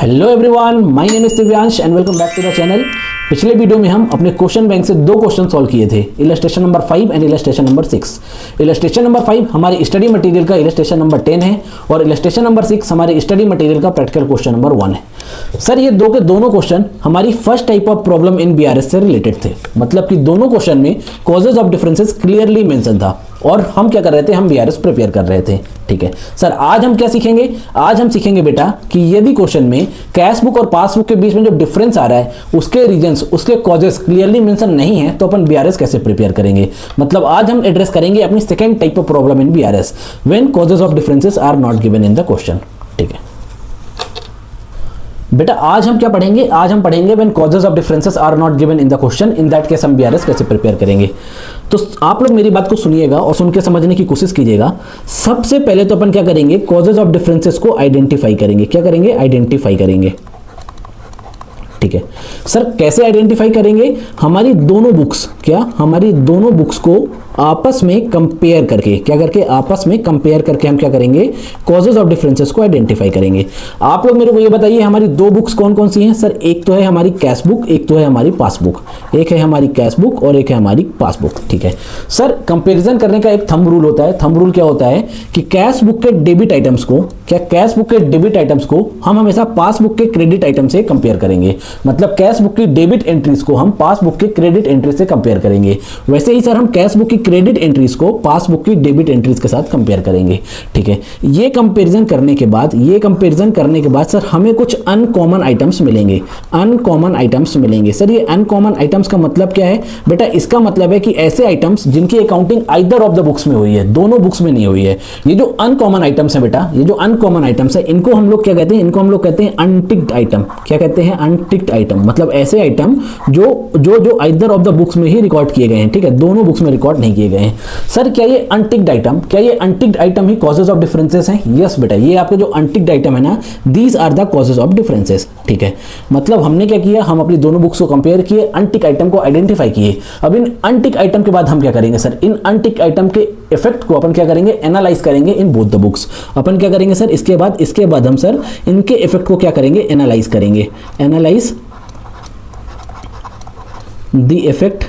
Hello everyone, my name is Divyansh and welcome back to the channel. पिछले video में हम अपने क्वेश्चन बैंक से दो क्वेश्चन सॉल्व किए थे, illustration number 5 and illustration number 6। Illustration number 5 हमारे स्टडी मटेरियल का इलस्ट्रेशन नंबर 10 है और इलस्ट्रेशन नंबर 6 हमारे स्टडी मटेरियल का प्रैक्टिकल क्वेश्चन नंबर 1 है। सर ये दो के दोनों क्वेश्चन हमारी first type of problem in BRS से रिलेटेड थे, मतलब कि दोनों क्वेश्चन में causes of differences clearly mention था और हम क्या कर रहे थे, हम बीआरएस प्रिपेयर कर रहे थे। ठीक है सर, आज हम क्या सीखेंगे? आज हम सीखेंगे बेटा कि यदि क्वेश्चन में कैश बुक और पासबुक के बीच में जो डिफरेंस आ रहा है उसके रीजंस, उसके कॉजेस क्लियरली मेंशन नहीं है तो अपन बीआरएस कैसे प्रिपेयर करेंगे। मतलब आज हम एड्रेस करेंगे अपनी second type of problem in BRS, when causes of differences are not given in the question. ठीक है बेटा, आज हम क्या पढ़ेंगे? आज हम पढ़ेंगे when causes of differences are not given in the question, in that case हम बीआरएस कैसे प्रिपेयर करेंगे। तो आप लोग मेरी बात को सुनिएगा और सुन के समझने की कोशिश कीजिएगा। सबसे पहले तो अपन क्या करेंगे, कॉजेज ऑफ डिफरेंसेस को आइडेंटिफाई करेंगे। क्या करेंगे? आइडेंटिफाई करेंगे। ठीक है सर, कैसे आइडेंटिफाई करेंगे? हमारी दोनों बुक्स, क्या हमारी दोनों बुक्स को आपस में कंपेयर करके, क्या करके? आपस में कंपेयर करके हम क्या करेंगे, कॉजेज ऑफ डिफरेंसेस को आइडेंटिफाई करेंगे। आप लोग मेरे को ये बताइए हमारी दो बुक्स कौन कौन सी हैं? सर एक तो है हमारी कैश बुक, एक तो है हमारी पासबुक। एक है हमारी कैश बुक और एक है हमारी पासबुक। ठीक है सर, कंपेरिजन करने का एक थंब रूल होता है। थंब रूल क्या होता है कि कैश बुक के डेबिट आइटम्स को, क्या कैश बुक के डेबिट आइटम्स को हम हमेशा पासबुक के क्रेडिट आइटम से कंपेयर करेंगे। मतलब कैश बुक की डेबिट एंट्रीज को हम पासबुक के क्रेडिट एंट्री से कंपेयर करेंगे। वैसे ही सर हम कैश बुक की क्रेडिट एंट्रीज को पासबुक की डेबिट एंट्रीज के साथ कंपेयर करेंगे। ठीक है, ये कंपैरिजन करने के बाद सर हमें कुछ अनकॉमन आइटम्स मिलेंगे। अनकॉमन आइटम्स मिलेंगे। सर ये अनकॉमन आइटम्स का मतलब क्या है बेटा? इसका मतलब है कि ऐसे आइटम्स जिनकी accounting either of the books में हुई है, दोनों बुक्स में नहीं हुई है। ये जो अनकॉमन आइटम्स है बेटा, ये जो अनकॉमन आइटम्स है, इनको हम लोग क्या कहते हैं? इनको हम लोग कहते हैं अनटिक्ड आइटम। क्या कहते हैं? अनटिक्ड आइटम। मतलब ऐसे आइटम जो आइदर ऑफ द बुक्स में ही रिकॉर्ड किए गए हैं। ठीक है, दोनों बुक्स में रिकॉर्ड नहीं किए गए हैं। सर क्या ये अनटिक्ड आइटम, क्या ये अनटिक्ड आइटम ही कॉजेज ऑफ डिफरेंसेस हैं? यस बेटा, ये आपके जो अनटिक्ड आइटम है ना, these are the causes of differences. ठीक है, मतलब हमने क्या किया, हम अपनी दोनों बुक्स को कंपेयर किए, अनटिक आइटम को आइडेंटिफाई किए। अब इन अनटिक आइटम के बाद हम क्या करेंगे सर? इन अनटिक आइटम के इफेक्ट को अपन क्या करेंगे? एनालाइज करेंगे इन बोथ द बुक्स। अपन क्या करेंगे सर? इसके बाद हम सर इनके इफेक्ट को क्या करेंगे? एनालाइज करेंगे। Analyse the effect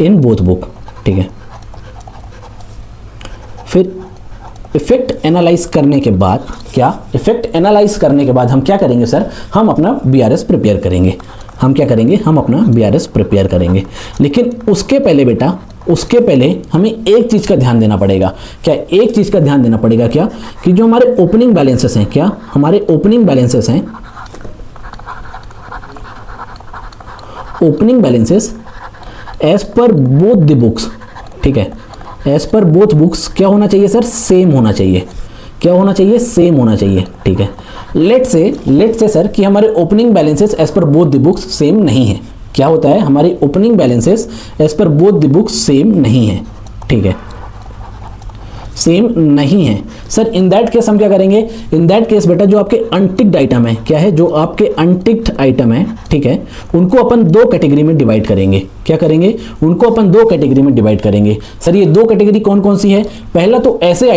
in both book. ठीक है, फिर इफेक्ट एनालाइज करने के बाद क्या? इफेक्ट एनालाइज करने के बाद हम क्या करेंगे सर? हम अपना बीआरएस प्रिपेयर करेंगे। हम क्या करेंगे? हम अपना बीआरएस प्रिपेयर करेंगे। लेकिन उसके पहले बेटा, उसके पहले हमें एक चीज का ध्यान देना पड़ेगा। क्या? एक चीज का ध्यान देना पड़ेगा क्या? कि जो हमारे ओपनिंग बैलेंसेस हैं, क्या हमारे ओपनिंग बैलेंसेस हैं, opening balances as per both the books, ठीक है, एज पर बोथ बुक्स क्या होना चाहिए सर? सेम होना चाहिए। क्या होना चाहिए? सेम होना चाहिए। ठीक है, लेट से सर कि हमारे opening balances as per both the books same नहीं है। क्या होता है? हमारी opening balances as per both the books same नहीं है। ठीक है, सेम नहीं है सर। इन दैट केस हम क्या करेंगे? इन दैट केस बेटा जो आपके अनटिक्ड आइटम है, क्या है? जो आपके अनटिक्ड आइटम है, ठीक है, उनको अपन दो कैटेगरी में डिवाइड करेंगे। क्या करेंगे? उनको अपन दो कैटेगरी में डिवाइड करेंगे। सर ये दो कैटेगरी कौन कौन सी है? पहला तो ऐसे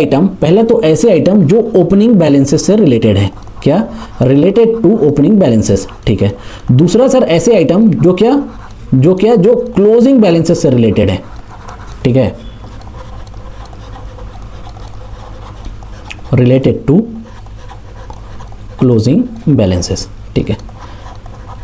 आइटम जो ओपनिंग बैलेंसेस से रिलेटेड है। क्या? Related to opening balances. ठीक है, दूसरा सर ऐसे आइटम जो क्लोजिंग बैलेंसेस से रिलेटेड है। ठीक है, रिलेटेड टू क्लोजिंग बैलेंसेस। ठीक है,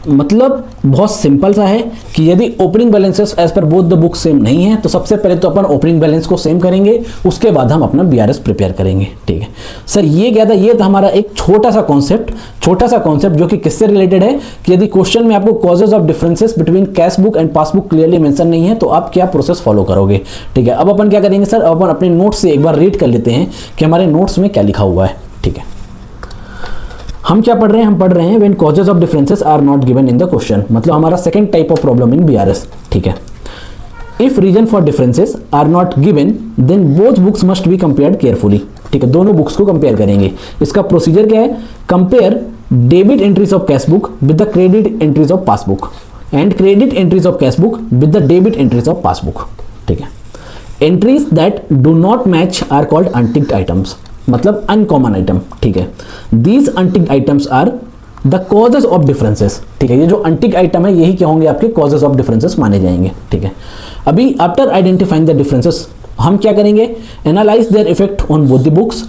मतलब बहुत सिंपल सा है कि यदि opening balances as per both the book same नहीं है तो सबसे पहले तो अपन ओपनिंग बैलेंस को सेम करेंगे, उसके बाद हम अपना बीआरएस प्रिपेयर करेंगे। ठीक है सर, ये क्या था? ये था हमारा एक छोटा सा कॉन्सेप्ट जो कि किससे रिलेटेड है कि यदि क्वेश्चन में आपको causes of differences between cash book and passbook clearly mention नहीं है तो आप क्या प्रोसेस फॉलो करोगे। ठीक है, अब अपन क्या करेंगे सर? अब अपन अपने नोट्स से एक बार रीड कर लेते हैं कि हमारे नोट्स में क्या लिखा हुआ है। ठीक है, हम क्या पढ़ रहे हैं? हम पढ़ रहे हैं when causes of differences are not given in the question, मतलब हमारा second type of problem in BRS. ठीक है, if reason for differences are not given then both books must be compared carefully. ठीक है, दोनों बुक्स को compare करेंगे। इसका प्रोसीजर क्या है? Compare debit entries of cash book with the credit entries of passbook and credit entries of cash book with the debit entries of passbook. ठीक है, entries that do not match are called unticked items. मतलब uncommon item, ठीक है। These unticked items are the causes of differences, ठीक है। ये जो unticked item है यही क्या होंगे आपके कॉजेज ऑफ डिफरेंसेस माने जाएंगे, ठीक है। अभी आफ्टर आइडेंटिफाइंग द डिफरेंसेस हम क्या करेंगे, analyse their effect on both the books,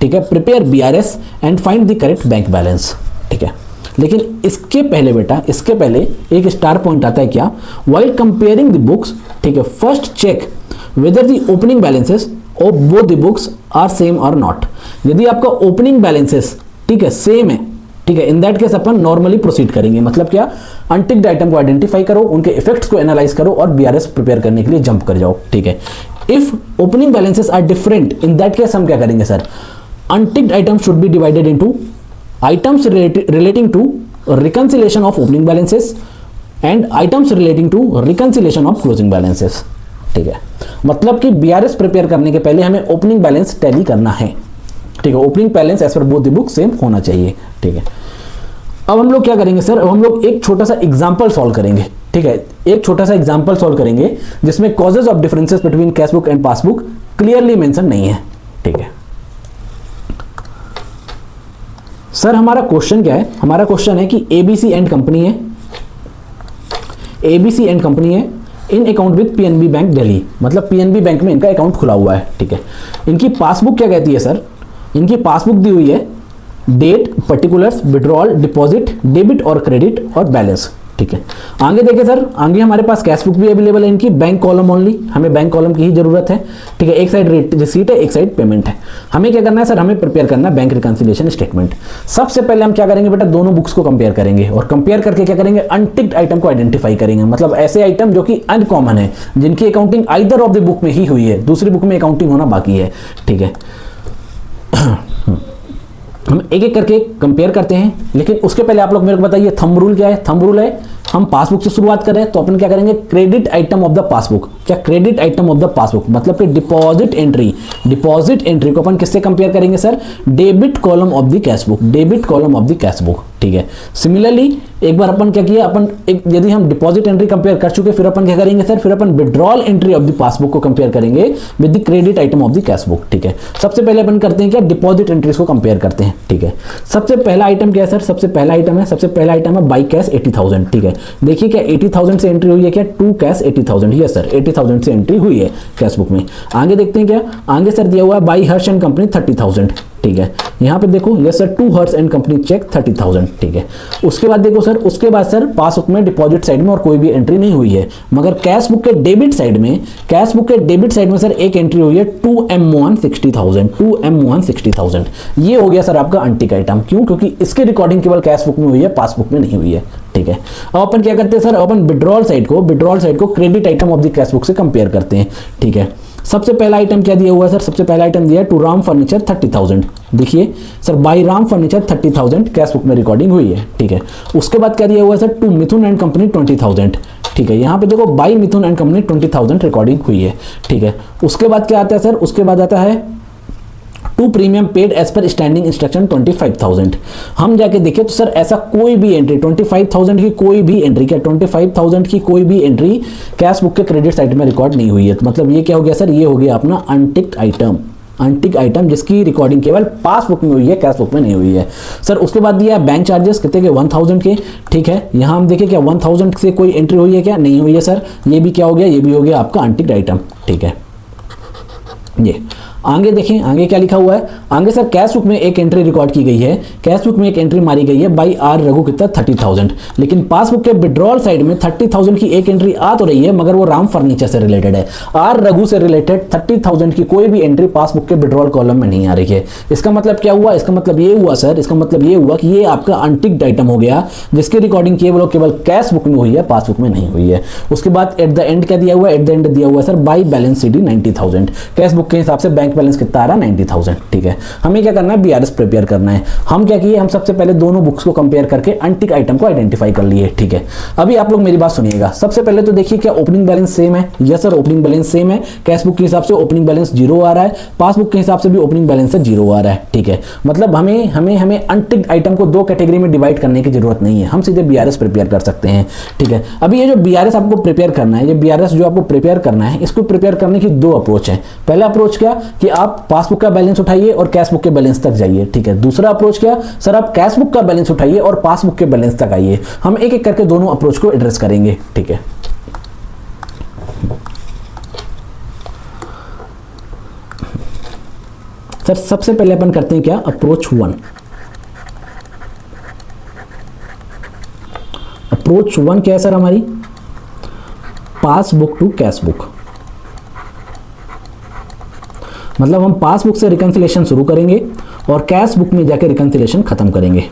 ठीक है, prepare BRS and find the correct bank balance, ठीक है। लेकिन इसके पहले बेटा, इसके पहले एक स्टार पॉइंट आता है क्या, व्हाइल कंपेयरिंग द बुक्स, ठीक है, first check whether the opening balances of both the books are same or not. यदि आपका ओपनिंग बैलेंसेस, ठीक है, सेम है, ठीक है, इन that case upon normally proceed करेंगे। मतलब क्या, अनटिक्ड आइटम को आइडेंटिफाई करो, उनके इफेक्ट्स को एनालाइज करो और बीआरएस प्रिपेयर करने के लिए जंप कर जाओ, ठीक है। If opening balances are different, in that case हम क्या करेंगे sir, unticked item should be divided into items relating to reconciliation of opening balances and items relating to reconciliation of closing balances, ठीक है। मतलब कि बीआरएस प्रिपेयर करने के पहले हमें ओपनिंग बैलेंस टैली करना है, ठीक है। Opening balance as per both the book same होना चाहिए, ठीक है। अब हम लोग क्या करेंगे सर, अब हम लोग एक छोटा सा एग्जांपल सॉल्व करेंगे, ठीक है। एक छोटा सा एग्जांपल सॉल्व करेंगे जिसमें causes of differences between cash book and passbook clearly mention नहीं है, ठीक है। सर हमारा क्वेश्चन क्या है, हमारा क्वेश्चन है कि एबीसी एंड कंपनी है, एबीसी एंड कंपनी है in account with PNB bank Delhi, मतलब पीएनबी बैंक में इनका अकाउंट खुला हुआ है, ठीक है। इनकी पासबुक क्या कहती है सर, इनकी पासबुक दी हुई है date, particulars, withdrawal, deposit, debit और क्रेडिट और बैलेंस, ठीक है। आगे देखिए सर, आगे हमारे पास कैश बुक भी अवेलेबल है इनकी, बैंक कॉलम ओनली, हमें बैंक कॉलम की ही जरूरत है, ठीक है। एक साइड रिसीट है, एक साइड पेमेंट है। हमें क्या करना है सर, हमें प्रिपेयर करना है बैंक रिकंसिलिएशन स्टेटमेंट। सबसे पहले हम क्या करेंगे बेटा, दोनों बुक्स को कंपेयर करेंगे और कंपेयर करके क्या करेंगे, अनटिक्ड आइटम को आइडेंटिफाई करेंगे। मतलब ऐसे आइटम जो कि अनकॉमन है, जिनकी accounting either of the book में ही हुई है, दूसरी बुक में अकाउंटिंग होना बाकी है, ठीक है। हम एक एक करके कंपेयर करते हैं, लेकिन उसके पहले आप लोग मेरे को बताइए थंब रूल क्या है। थंब रूल है, हम पासबुक से शुरुआत करें तो अपन क्या करेंगे, credit item of the passbook. क्या credit item of the passbook मतलब कि डिपॉजिट एंट्री, डिपॉजिट एंट्री को अपन किससे कंपेयर करेंगे sir, debit column of the cash book, debit column of the cash book, ठीक है। सिमिलरली एक बार अपन क्या किया, अपन एक यदि हम डिपॉजिट एंट्री कंपेयर कर चुके, फिर अपन क्या करेंगे सर, फिर अपन withdrawal entry of the passbook को कंपेयर करेंगे with the credit item of the cash book, ठीक है। सबसे पहले अपन करते हैं क्या, डिपॉजिट एंट्रीज को कंपेयर करते हैं, ठीक है। सबसे पहला आइटम क्या है सर, सबसे पहला आइटम है बाई कैश 80,000, ठीक है। देखिए क्या 80,000 से एंट्री हुई है क्या, टू कैश 80,000, यस सर 80,000 से एंट्री हुई है कैश बुक में। आगे देखते हैं क्या, आगे सर दिया हुआ है बाई हर्ष एंड कंपनी 30,000, ठीक है। यहाँ पे देखो yes sir to Harsh and company cheque 30,000, ठीक है। उसके बाद देखो सर, उसके बाद सर पासबुक में डिपॉजिट साइड में और कोई भी एंट्री नहीं हुई है, मगर कैश बुक के डेबिट साइड में, कैश बुक के डेबिट साइड में सर एक एंट्री हुई है 2M1 60,000, 2M1 60,000। ये हो गया सर आपका अनटिक आइटम। क्यों, क्योंकि इसकी रिकॉर्डिंग केवल कैश बुक में हुई है, पासबुक में नहीं हुई है, ठीक है। अब अपन क्या करते हैं सर, अपन विड्रॉल साइड को credit item of the cash book से कंपेयर करते हैं, ठीक है। सबसे पहला आइटम क्या दिया हुआ है सर, सबसे पहला आइटम दिया है टू राम फर्नीचर 30,000। देखिए sir by Ram furniture 30,000 cash book में रिकॉर्डिंग हुई है, ठीक है। उसके बाद क्या दिया हुआ है sir, to Mithun and company 20,000, ठीक है। यहाँ पे देखो by Mithun and company 20,000 recording हुई है, ठीक है। उसके बाद क्या आता है सर, उसके बाद आता है to premium paid as per standing instruction 25,000। हम जाके देखें तो सर ऐसा कोई भी एंट्री 25,000 की कोई भी एंट्री, क्या 25,000 की कोई भी एंट्री कैश बुक के क्रेडिट साइड में रिकॉर्ड नहीं हुई है। तो मतलब ये क्या हो गया सर, ये हो गया अपना अनटिक्ड आइटम, अनटिक आइटम जिसकी रिकॉर्डिंग केवल पासबुक में हुई है, कैश बुक में नहीं हुई है। सर उसके बाद दिया बैंक चार्जेस कितने के, 1,000 के, ठीक है। यहाँ हम देखें क्या 1,000 से कोई एंट्री हुई है क्या, नहीं हुई है सर। ये भी क्या हो गया, ये भी हो गया आपका अनटिक्ड आइटम, ठीक है। ये आगे देखें, आगे क्या लिखा हुआ है, आगे सर कैश बुक में एक एंट्री रिकॉर्ड की गई है, कैश बुक में एक एंट्री मारी गई है बाई आर रघु कितना 30,000, लेकिन पासबुक के विड्रॉल साइड में 30,000 की एक एंट्री आ तो रही है, मगर वो राम फर्नीचर से रिलेटेड है। आर रघु से रिलेटेड 30,000 की कोई भी एंट्री पासबुक के विड्रॉल कॉलम में नहीं आ रही है। इसका मतलब क्या हुआ, इसका मतलब ये हुआ सर, इसका मतलब ये हुआ कि ये आपका अनटिक्ड आइटम हो गया, जिसकी रिकॉर्डिंग केवल और केवल कैश बुक में हुई है, पासबुक में नहीं हुई है। उसके बाद एट द एंड क्या दिया हुआ है, एट द एंड दिया हुआ है sir by balance CD 90,000, cash book के हिसाब से बैंक बैलेंस कितना आ रहा 90,000, ठीक है। हमें क्या करना है, बीआरएस प्रिपेयर करना है। हम क्या किए, हम सबसे पहले दोनों बुक्स को कंपेयर करके अनटिक आइटम को आइडेंटिफाई कर लिए, ठीक है। अभी आप लोग मेरी बात सुनिएगा। सबसे पहले तो देखिए क्या ओपनिंग बैलेंस सेम है, yes sir opening balance same है। कैश बुक के हिसाब से ओपनिंग बैलेंस 0 आ रहा है, पासबुक के हिसाब से भी ओपनिंग बैलेंस से 0 आ रहा है, ठीक है। मतलब हमें अनटिक आइटम को दो कैटेगरी में डिवाइड करने की जरूरत नहीं है, हम सीधे बीआरएस प्रिपेयर कर सकते हैं, ठीक है। अभी ये जो बीआरएस आपको प्रिपेयर करना है, ये बीआरएस जो आपको प्रिपेयर करना है, इसको प्रिपेयर करने की दो अप्रोच है। पहला अप्रोच क्या कि कि आप पासबुक का बैलेंस उठाइए और कैश बुक के बैलेंस तक जाइए, ठीक है। दूसरा अप्रोच क्या, सर आप कैश बुक का बैलेंस उठाइए और पासबुक के बैलेंस तक आइए। हम एक एक करके दोनों अप्रोच को एड्रेस करेंगे, ठीक है। सर सबसे पहले अपन करते हैं क्या, अप्रोच 1। अप्रोच 1 क्या है सर हमारी, पासबुक टू कैश बुक। मतलब हम पासबुक से रिकंसिलेशन शुरू करेंगे और कैश बुक में जाके रिकंसिलेशन खत्म करेंगे।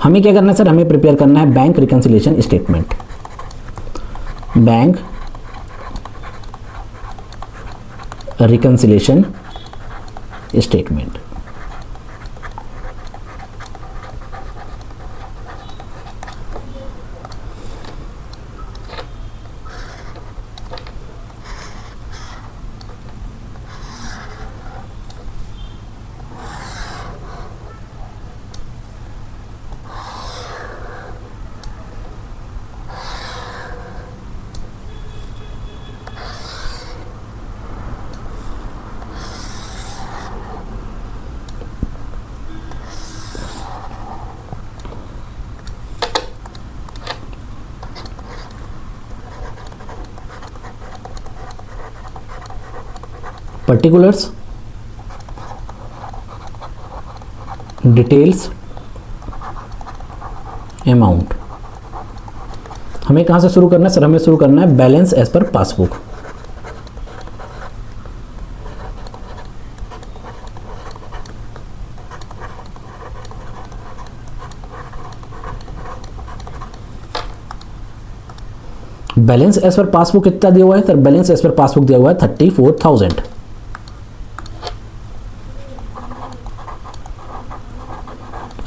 हमें क्या करना है सर, हमें प्रिपेयर करना है bank reconciliation statement. Bank reconciliation statement. Particulars, details, amount. हमें कहां से शुरू करना है सर, हमें शुरू करना है balance as per passbook. Balance as per passbook कितना दिया हुआ है sir, balance as per passbook दिया हुआ है 34,000।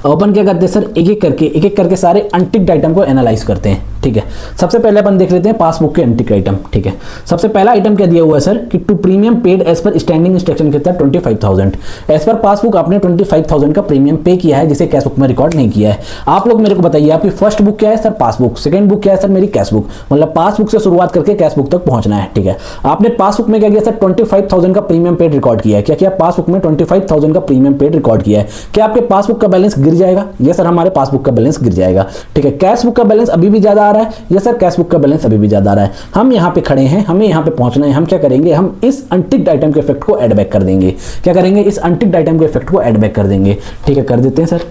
अपन क्या करते हैं सर, एक एक करके सारे अनटिक्ड आइटम को एनालाइज करते हैं, ठीक है। सबसे पहले अपन देख लेते हैं पासबुक के अनटिक्ड आइटम, ठीक है। सबसे पहला आइटम क्या दिया हुआ है सर कि to premium paid as per standing instruction कितना 25,000। एज पर पासबुक आपने 25,000 का प्रीमियम पे किया है जिसे कैश बुक में रिकॉर्ड नहीं किया है। आप लोग मेरे को बताइए आपकी फर्स्ट बुक क्या है सर, पासबुक। सेकंड बुक क्या है सर, मेरी कैश बुक। मतलब पासबुक से शुरुआत करके कैश बुक तक पहुंचना है, ठीक है। आपने पासबुक में क्या किया सर, 25,000 का प्रीमियम पेड रिकॉर्ड किया है। क्या किया, पासबुक में 25,000 का प्रीमियम पेड रिकॉर्ड किया है। क्या आपके पासबुक का बैलेंस गिर जाएगा? यस सर, हमारे पासबुक का बैलेंस गिर जाएगा, ठीक है। कैश बुक का बैलेंस अभी भी ज्यादा आ रहा है? यस सर, कैश बुक का बैलेंस अभी भी ज्यादा आ रहा है। हम यहां पे खड़े हैं, हमें यहां पे पहुंचना है। हम क्या करेंगे, हम इस अनटिक्ड आइटम के इफेक्ट को ऐड बैक कर देंगे। क्या करेंगे, इस अनटिक्ड आइटम के इफेक्ट को ऐड बैक कर देंगे, ठीक है। कर देते हैं sir,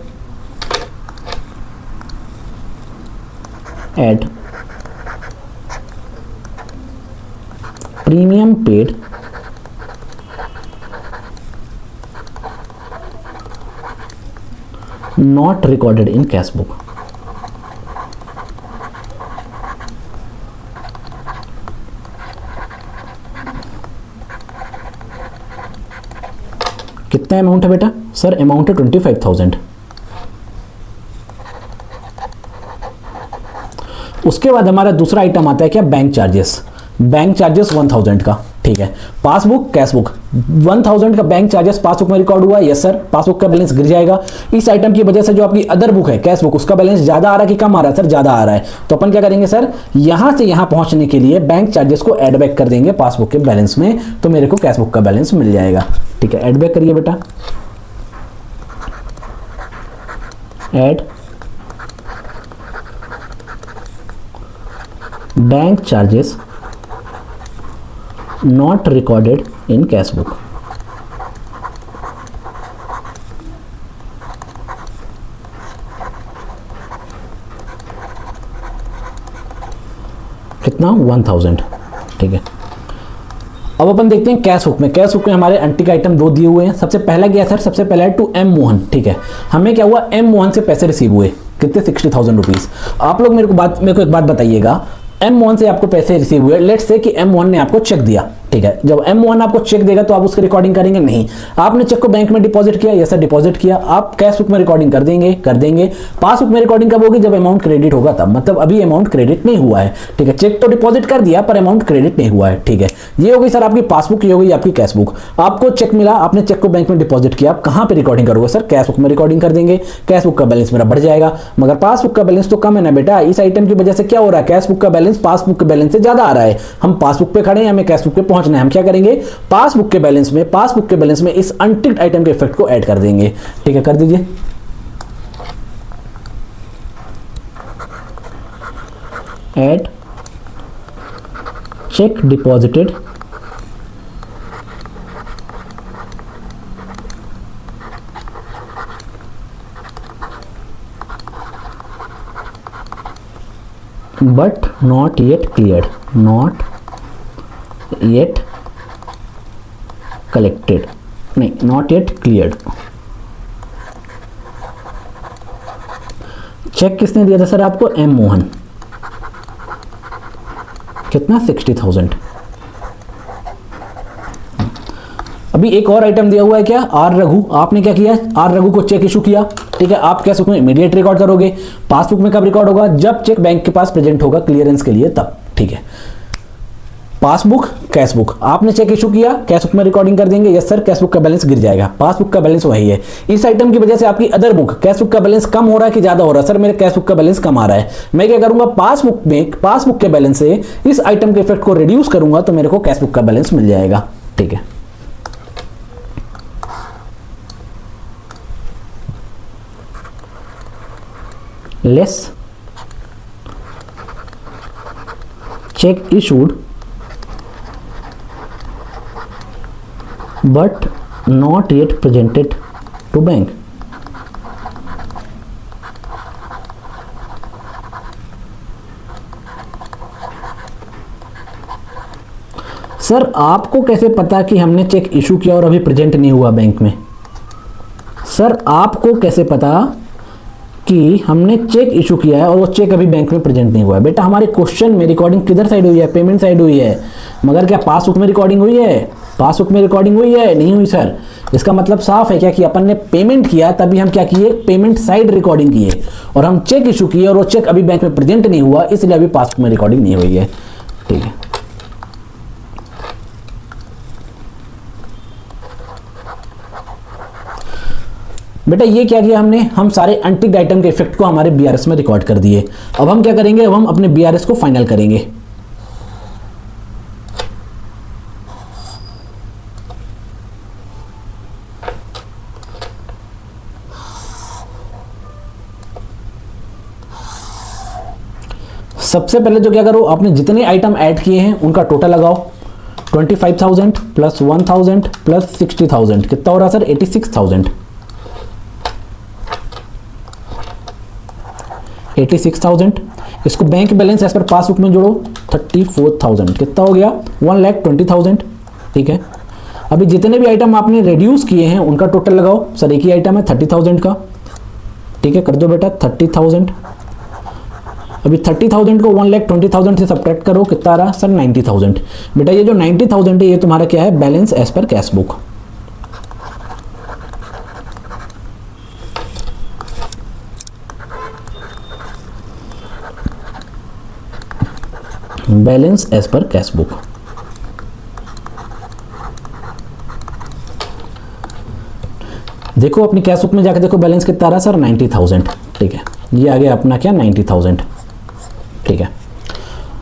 add premium paid not recorded in cash book। कितना अमाउंट है बेटा? सर अमाउंट है 25,000। उसके बाद हमारा दूसरा आइटम आता है क्या, बैंक चार्जेस। बैंक चार्जेस 1,000 का, ठीक है। पासबुक कैश बुक 1,000 का बैंक चार्जेस पासबुक में रिकॉर्ड हुआ है। यस सर, पासबुक का बैलेंस गिर जाएगा। इस आइटम की वजह से जो आपकी अदर बुक है कैश बुक, उसका बैलेंस ज्यादा आ रहा है कि कम आ रहा है? सर ज्यादा आ रहा है। तो अपन क्या करेंगे सर, यहां से यहां पहुंचने के लिए बैंक चार्जेस को ऐड बैक कर देंगे पासबुक के बैलेंस में, तो मेरे को कैश बुक का बैलेंस मिल जाएगा, ठीक है। ऐड बैक करिए बेटा, add bank charges not recorded in cash book। कितना, 1,000, ठीक है। अब अपन देखते हैं कैश बुक में। कैश बुक में हमारे एंटिक आइटम दो दिए हुए हैं। सबसे पहला क्या है सर, सबसे पहला है टू एम मोहन, ठीक है। हमें क्या हुआ, एम मोहन से पैसे रिसीव हुए, कितने, 60,000 रुपीज। आप लोग मेरे को एक बात बताइएगा, एम मोहन से आपको पैसे रिसीव हुए, लेट्स से कि एम मोहन ने आपको चेक दिया, ठीक है। जब एम मोहन आपको चेक देगा तो आप उसकी रिकॉर्डिंग करेंगे? नहीं। आपने चेक को बैंक में डिपॉजिट किया? यस सर, डिपॉजिट किया। आप कैश बुक में रिकॉर्डिंग कर देंगे। पासबुक में रिकॉर्डिंग कब होगी, जब अमाउंट क्रेडिट होगा तब। मतलब अभी अमाउंट क्रेडिट नहीं हुआ है, ठीक है। चेक तो डिपॉजिट कर दिया पर अमाउंट क्रेडिट नहीं हुआ है, ठीक है। ये हो गई सर आपकी पासबुक, ये हो गई आपकी कैश बुक। आपको चेक मिला, आपने चेक को बैंक में डिपॉजिट किया, आप कहां पे रिकॉर्डिंग करोगे सर, कैश बुक में रिकॉर्डिंग कर देंगे। कैश बुक का बैलेंस मेरा बढ़ जाएगा, मगर पासबुक का बैलेंस तो कम है ना बेटा। इस आइटम की वजह से क्या हो रहा है, कैश बुक का बैलेंस पासबुक के बैलेंस से ज्यादा आ रहा है। हम पासबुक पे खड़े हैं, हमें कैश बुक पे पहुंचना पहुंचना है, हम क्या करेंगे, पासबुक के बैलेंस में इस अनटिक्ड आइटम के इफेक्ट को ऐड कर देंगे। ठीक है, कर दीजिए। Add check deposited but not yet cleared, not yet collected, नहीं, not yet cleared। चेक किसने दिया था सर आपको, एम मोहन। कितना, 60,000। अभी एक और आइटम दिया हुआ है, क्या, आर रघु। आपने क्या किया, आर रघु को चेक इशू किया। ठीक है, आप कैश बुक में इमीडिएट रिकॉर्ड करोगे, पासबुक में कब रिकॉर्ड होगा, जब चेक बैंक के पास प्रेजेंट होगा क्लियरेंस के लिए, तब। ठीक है, पासबुक, कैश बुक, आपने चेक इशू किया, कैश बुक में रिकॉर्डिंग कर देंगे, यस सर, कैश बुक का बैलेंस गिर जाएगा, पासबुक का बैलेंस वही है। इस आइटम की वजह से आपकी अदर बुक, कैश बुक का बैलेंस कम हो रहा है कि ज्यादा हो रहा है, सर मेरे कैश बुक का बैलेंस कम आ रहा है, मैं क्या करूंगा, पासबुक के बैलेंस से इस आइटम के इफेक्ट को रिड्यूस करूंगा, तो मेरे को कैश बुक का बैलेंस मिल जाएगा। ठीक है, less check issued but not yet presented to bank। Sir आपको कैसे पता कि हमने चेक इशू किया और अभी प्रेजेंट नहीं हुआ बैंक में, सर आपको कैसे पता कि हमने चेक इशू किया है और वो चेक अभी बैंक में प्रेजेंट नहीं हुआ है। बेटा हमारे क्वेश्चन में रिकॉर्डिंग किधर साइड हुई है, पेमेंट साइड हुई है, मगर क्या पासबुक में रिकॉर्डिंग हुई है, पासबुक में रिकॉर्डिंग हुई है, नहीं हुई सर। इसका मतलब साफ है क्या कि अपन ने पेमेंट किया, तभी हम क्या किए, पेमेंट साइड रिकॉर्डिंग किए, और हम चेक इशू किए और वो चेक अभी बैंक में प्रेजेंट नहीं हुआ, इसलिए अभी पासबुक में रिकॉर्डिंग नहीं हुई है। ठीक है, बेटा ये क्या किया हमने, हम सारे अनटिक्ड आइटम के इफेक्ट को हमारे बीआरएस में रिकॉर्ड कर दिए। अब हम क्या करेंगे, अब हम अपने बीआरएस को फाइनल करेंगे। सबसे पहले तो क्या करो, आपने जितने आइटम ऐड किए हैं उनका टोटल लगाओ। 25,000 प्लस 1,000 प्लस 60,000 कितना हो रहा सर, 86,000। 86,000, इसको bank balance as per passbook में जोड़ो, 34,000 कितना हो गया, 1,20,000। ठीक है, अभी जितने भी आइटम आपने रिड्यूस किए हैं उनका टोटल लगाओ। सर एक ही आइटम है 30,000 का। ठीक है, कर दो बेटा 30,000। अभी 30,000 को 1,20,000 से सब्ट्रैक्ट करो, कितना आ रहा सर, 90,000। बेटा ये जो 90,000 है ये तुम्हारा क्या है, balance as per cash book. Balance as per cash book. देखो अपनी कैश बुक में जाकर देखो बैलेंस कितना आ रहा है सर, 90,000। ठीक है, ये आ गया अपना क्या, 90,000। ठीक है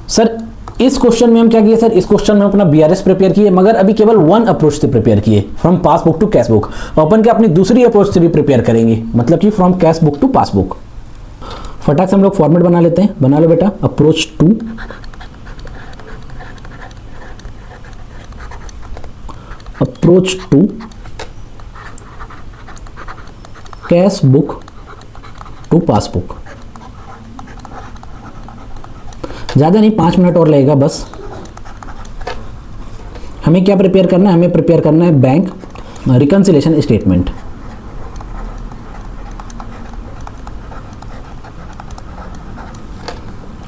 सर, इस क्वेश्चन में हम क्या किए सर, इस क्वेश्चन में अपना बीआरएस प्रिपेयर किए, मगर अभी केवल वन अप्रोच से प्रिपेयर किए, from passbook to cash book. अपन क्या अपनी दूसरी अप्रोच से भी प्रिपेयर करेंगे, मतलब कि from cash book to passbook. फटाक से हम लोग फॉर्मेट बना लेते हैं, बना लो बेटा, approach to cash book to passbook. ज़्यादा नहीं, 5 मिनट और लगेगा बस। हमें क्या प्रिपेयर करना है, हमें प्रिपेयर करना है bank reconciliation statement.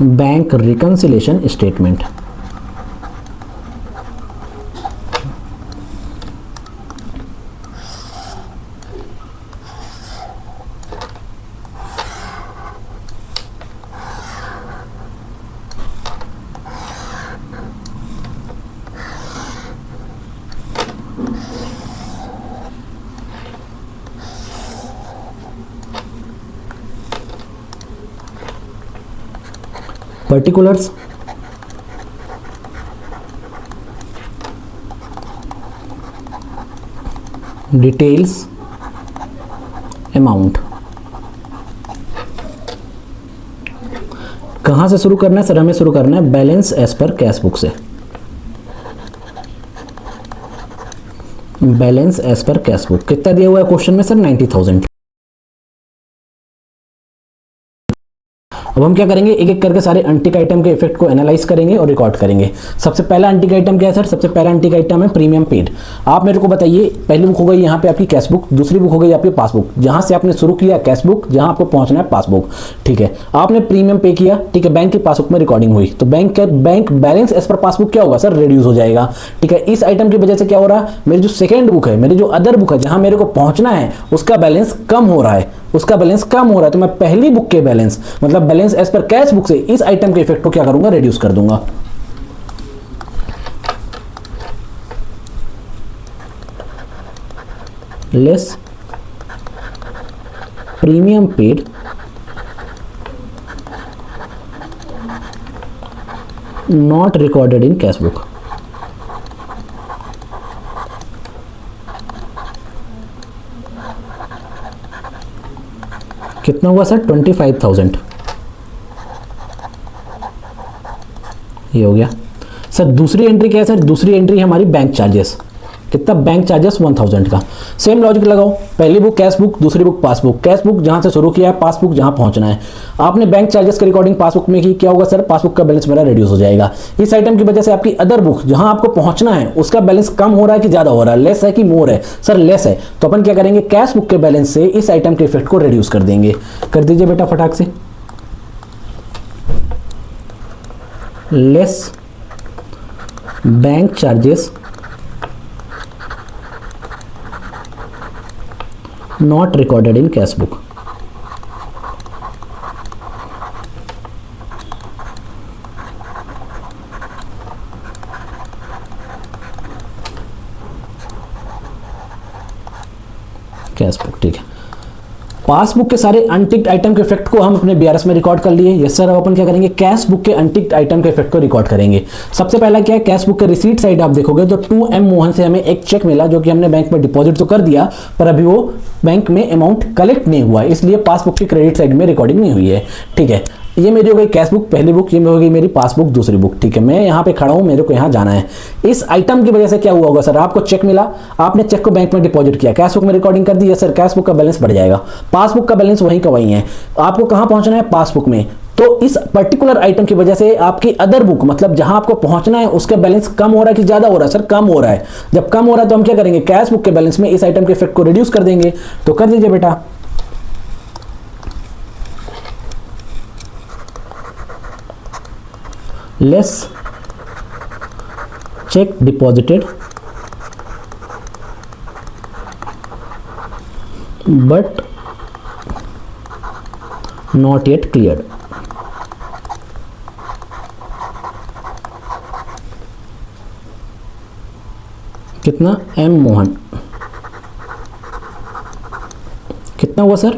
Bank reconciliation statement. Particulars, details amount. कहां से शुरू करना है सर? हमें शुरू करना है balance as per cash book से। Balance as per cash book कितना दिया हुआ है क्वेश्चन में सर? 90,000। अब हम क्या करेंगे, एक एक करके सारे अंटिक आइटम के इफेक्ट को एनालाइज करेंगे और रिकॉर्ड करेंगे। सबसे पहला अंटिक आइटम क्या है सर? सबसे पहला अंटिक आइटम है प्रीमियम पेड। आप मेरे को बताइए, पहली बुक हो गई यहाँ पे आपकी कैश बुक, दूसरी बुक हो गई आपकी पासबुक। जहां से आपने शुरू किया कैश बुक, जहां आपको पहुंचना है पासबुक, ठीक है। आपने प्रीमियम पे किया, ठीक है, बैंक की पासबुक में रिकॉर्डिंग हुई, तो bank balance as per passbook क्या होगा सर? रिड्यूस हो जाएगा, ठीक है। इस आइटम की वजह से क्या हो रहा है, मेरी जो सेकेंड बुक है, मेरी जो अदर बुक है, जहां मेरे को पहुंचना है, उसका बैलेंस कम हो रहा है, उसका बैलेंस कम हो रहा है। तो मैं पहली बुक के बैलेंस मतलब balance as per cash book से इस आइटम के इफेक्ट को क्या करूंगा? रिड्यूस कर दूंगा। Less premium paid not recorded in cash book. कितना हुआ सर? 25,000। ये हो गया सर। दूसरी एंट्री क्या है सर? दूसरी एंट्री हमारी बैंक चार्जेस। कितना? बैंक चार्जेस 1000 का। सेम लॉजिक लगाओ, पहली बुक कैश बुक, दूसरी बुक पासबुक। कैश बुक जहां से शुरू किया है, पासबुक जहां पहुंचना है। आपने बैंक चार्जेस की रिकॉर्डिंग पासबुक में की, क्या होगा सर? पासबुक का बैलेंस मेरा रिड्यूस हो जाएगा। इस आइटम की वजह से आपकी अदर बुक जहां आपको पहुंचना है, उसका बैलेंस कम हो रहा है कि ज्यादा हो रहा है? लेस है कि मोर है सर? लेस है। तो अपन क्या करेंगे, कैश बुक के बैलेंस से इस आइटम के इफेक्ट को रिड्यूस कर देंगे। कर दीजिए बेटा फटाक से। Less bank charges not recorded in cash book। Cash book, ठीक है। पासबुक के सारे अनटिक्ड आइटम के इफेक्ट को हम अपने बीआरएस में रिकॉर्ड कर लिए। Yes sir. अब अपन क्या करेंगे, कैश बुक के अनटिक्ड आइटम के इफेक्ट को रिकॉर्ड करेंगे। सबसे पहला क्या है, कैश बुक के रिसीट साइड आप देखोगे तो 2M मोहन से हमें एक चेक मिला, जो कि हमने बैंक में डिपॉजिट तो कर दिया, पर अभी वो बैंक में अमाउंट कलेक्ट नहीं हुआ, इसलिए पासबुक की क्रेडिट साइड में रिकॉर्डिंग नहीं हुई है, ठीक है। ये मेरी हो गई कैश बुक पहली बुक, ये हो गई मेरी पासबुक दूसरी बुक, ठीक है। मैं यहाँ पे खड़ा हूँ, मेरे को यहाँ जाना है। इस आइटम की वजह से क्या हुआ होगा सर? आपको चेक मिला, आपने चेक को बैंक में डिपॉजिट किया, कैश बुक में रिकॉर्डिंग कर दी है सर, कैश बुक का बैलेंस बढ़ जाएगा, पासबुक का बैलेंस वहीं का वहीं है। आपको कहाँ पहुंचना है? पासबुक में। तो इस पर्टिकुलर आइटम की वजह से आपकी अदर बुक मतलब जहां आपको पहुंचना है, उसका बैलेंस कम हो रहा है कि ज्यादा हो रहा है सर? कम हो रहा है। जब कम हो रहा है तो हम क्या करेंगे, कैश बुक के बैलेंस में इस आइटम के इफेक्ट को रिड्यूस कर देंगे। तो कर दीजिए बेटा। Less cheque deposited but not yet cleared. कितना? M मोहन। कितना हुआ सर?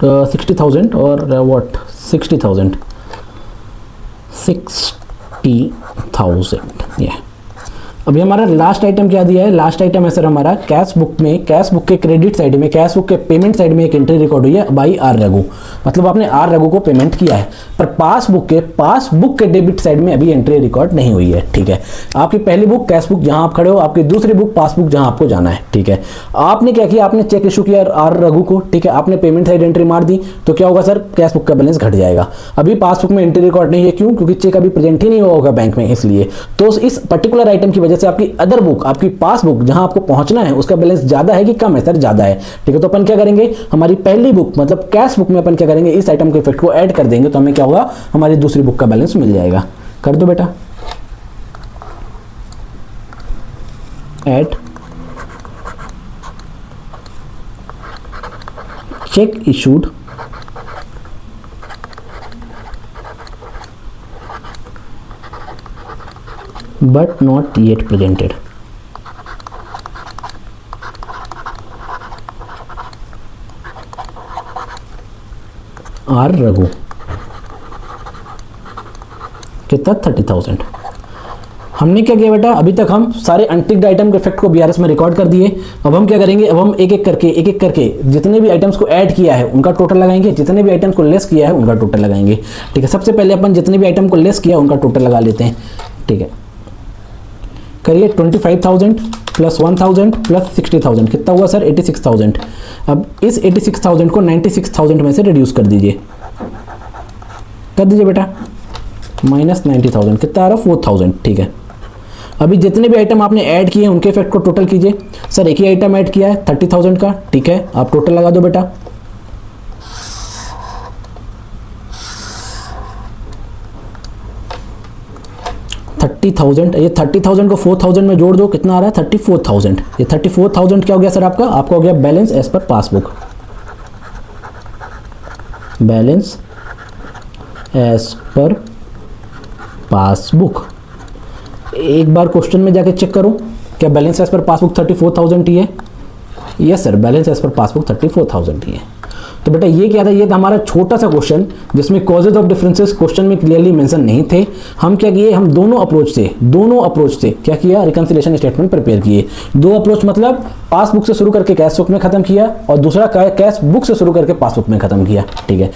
60,000 और व्हाट 60,000 60,000 ये। अभी हमारा लास्ट आइटम क्या दिया है? लास्ट आइटम है सर हमारा कैश बुक में, कैश बुक के क्रेडिट साइड में, कैश बुक के पेमेंट साइड में एक एंट्री रिकॉर्ड हुई है बाई आर रघु, मतलब आपने आर रघु को पेमेंट किया है, पर पासबुक के डेबिट साइड में अभी एंट्री रिकॉर्ड नहीं हुई है, ठीक है। आपकी पहली बुक कैश बुक जहां आप खड़े हो, आपकी दूसरी बुक पासबुक जहां आपको जाना है, ठीक है। आपने क्या किया, आपने चेक इशू किया आर रघु को, ठीक है, आपने पेमेंट साइड एंट्री मार दी, तो क्या होगा सर? कैश बुक का बैलेंस घट जाएगा। अभी पासबुक में एंट्री रिकॉर्ड नहीं है, क्यों? क्योंकि चेक अभी प्रेजेंट ही नहीं हुआ होगा बैंक में, इसलिए। तो इस पर्टिकुलर आइटम की वजह से आपकी अदर बुक, आपकी पासबुक जहां आपको पहुंचना है, उसका बैलेंस ज्यादा है कि कम है सर? ज्यादा है, ठीक है। तो अपन क्या करेंगे, हमारी पहली बुक मतलब कैश बुक में अपन क्या करेंगे, इस आइटम के इफेक्ट को ऐड कर देंगे, तो हमें क्या होगा, हमारी दूसरी बुक का बैलेंस मिल जाएगा। कर दो बेटा add cheque issued but not yet presented। R Raghu कितना? 30,000। हमने क्या किया बेटा, अभी तक हम सारे अनटिक्ड आइटम के इफेक्ट को बीआरएस में रिकॉर्ड कर दिए। अब हम क्या करेंगे, अब हम एक एक करके जितने भी आइटम्स को ऐड किया है उनका टोटल लगाएंगे, जितने भी आइटम्स को लेस किया है उनका टोटल लगाएंगे। ठीक है, सबसे पहले अपन जितने भी आइटम को लेस किया उनका टोटल लगा लेते हैं। ठीक है, करिए 25,000 प्लस 1,000 प्लस 60,000 कितना हुआ सर, 86,000। अब इस 86,000 को 96,000 में से रिड्यूस कर दीजिए बेटा, माइनस 90,000 कितना आ रहा है, 4,000। ठीक है, अभी जितने भी आइटम आपने ऐड किए हैं उनके इफेक्ट को टोटल कीजिए। सर एक ही आइटम ऐड किया है 30,000 का, ठीक है, आप टोटल लगा दो बेटा। ये 30,000 को 4,000 में जोड़ दो, कितना आ रहा है, 34,000। ये 34,000 क्या हो गया सर, आपका हो गया balance as per passbook, balance as per passbook. एक बार क्वेश्चन में जाके चेक करो, क्या बैलेंस एज पर पासबुक 34,000 ही है? Yes sir, balance as per passbook 34,000 ही है। तो बेटा ये क्या था, ये था हमारा छोटा सा क्वेश्चन जिसमें कॉजेज ऑफ डिफरेंसेस क्वेश्चन में क्लियरली मेंशन नहीं थे। हम क्या किए, हम दोनों अप्रोच से क्या किया, रिकंसिलिएशन स्टेटमेंट प्रिपेयर किए। दो अप्रोच मतलब पासबुक से शुरू करके कैश बुक में खत्म किया और दूसरा कैश बुक से शुरू करके पासबुक में खत्म किया। ठीक है,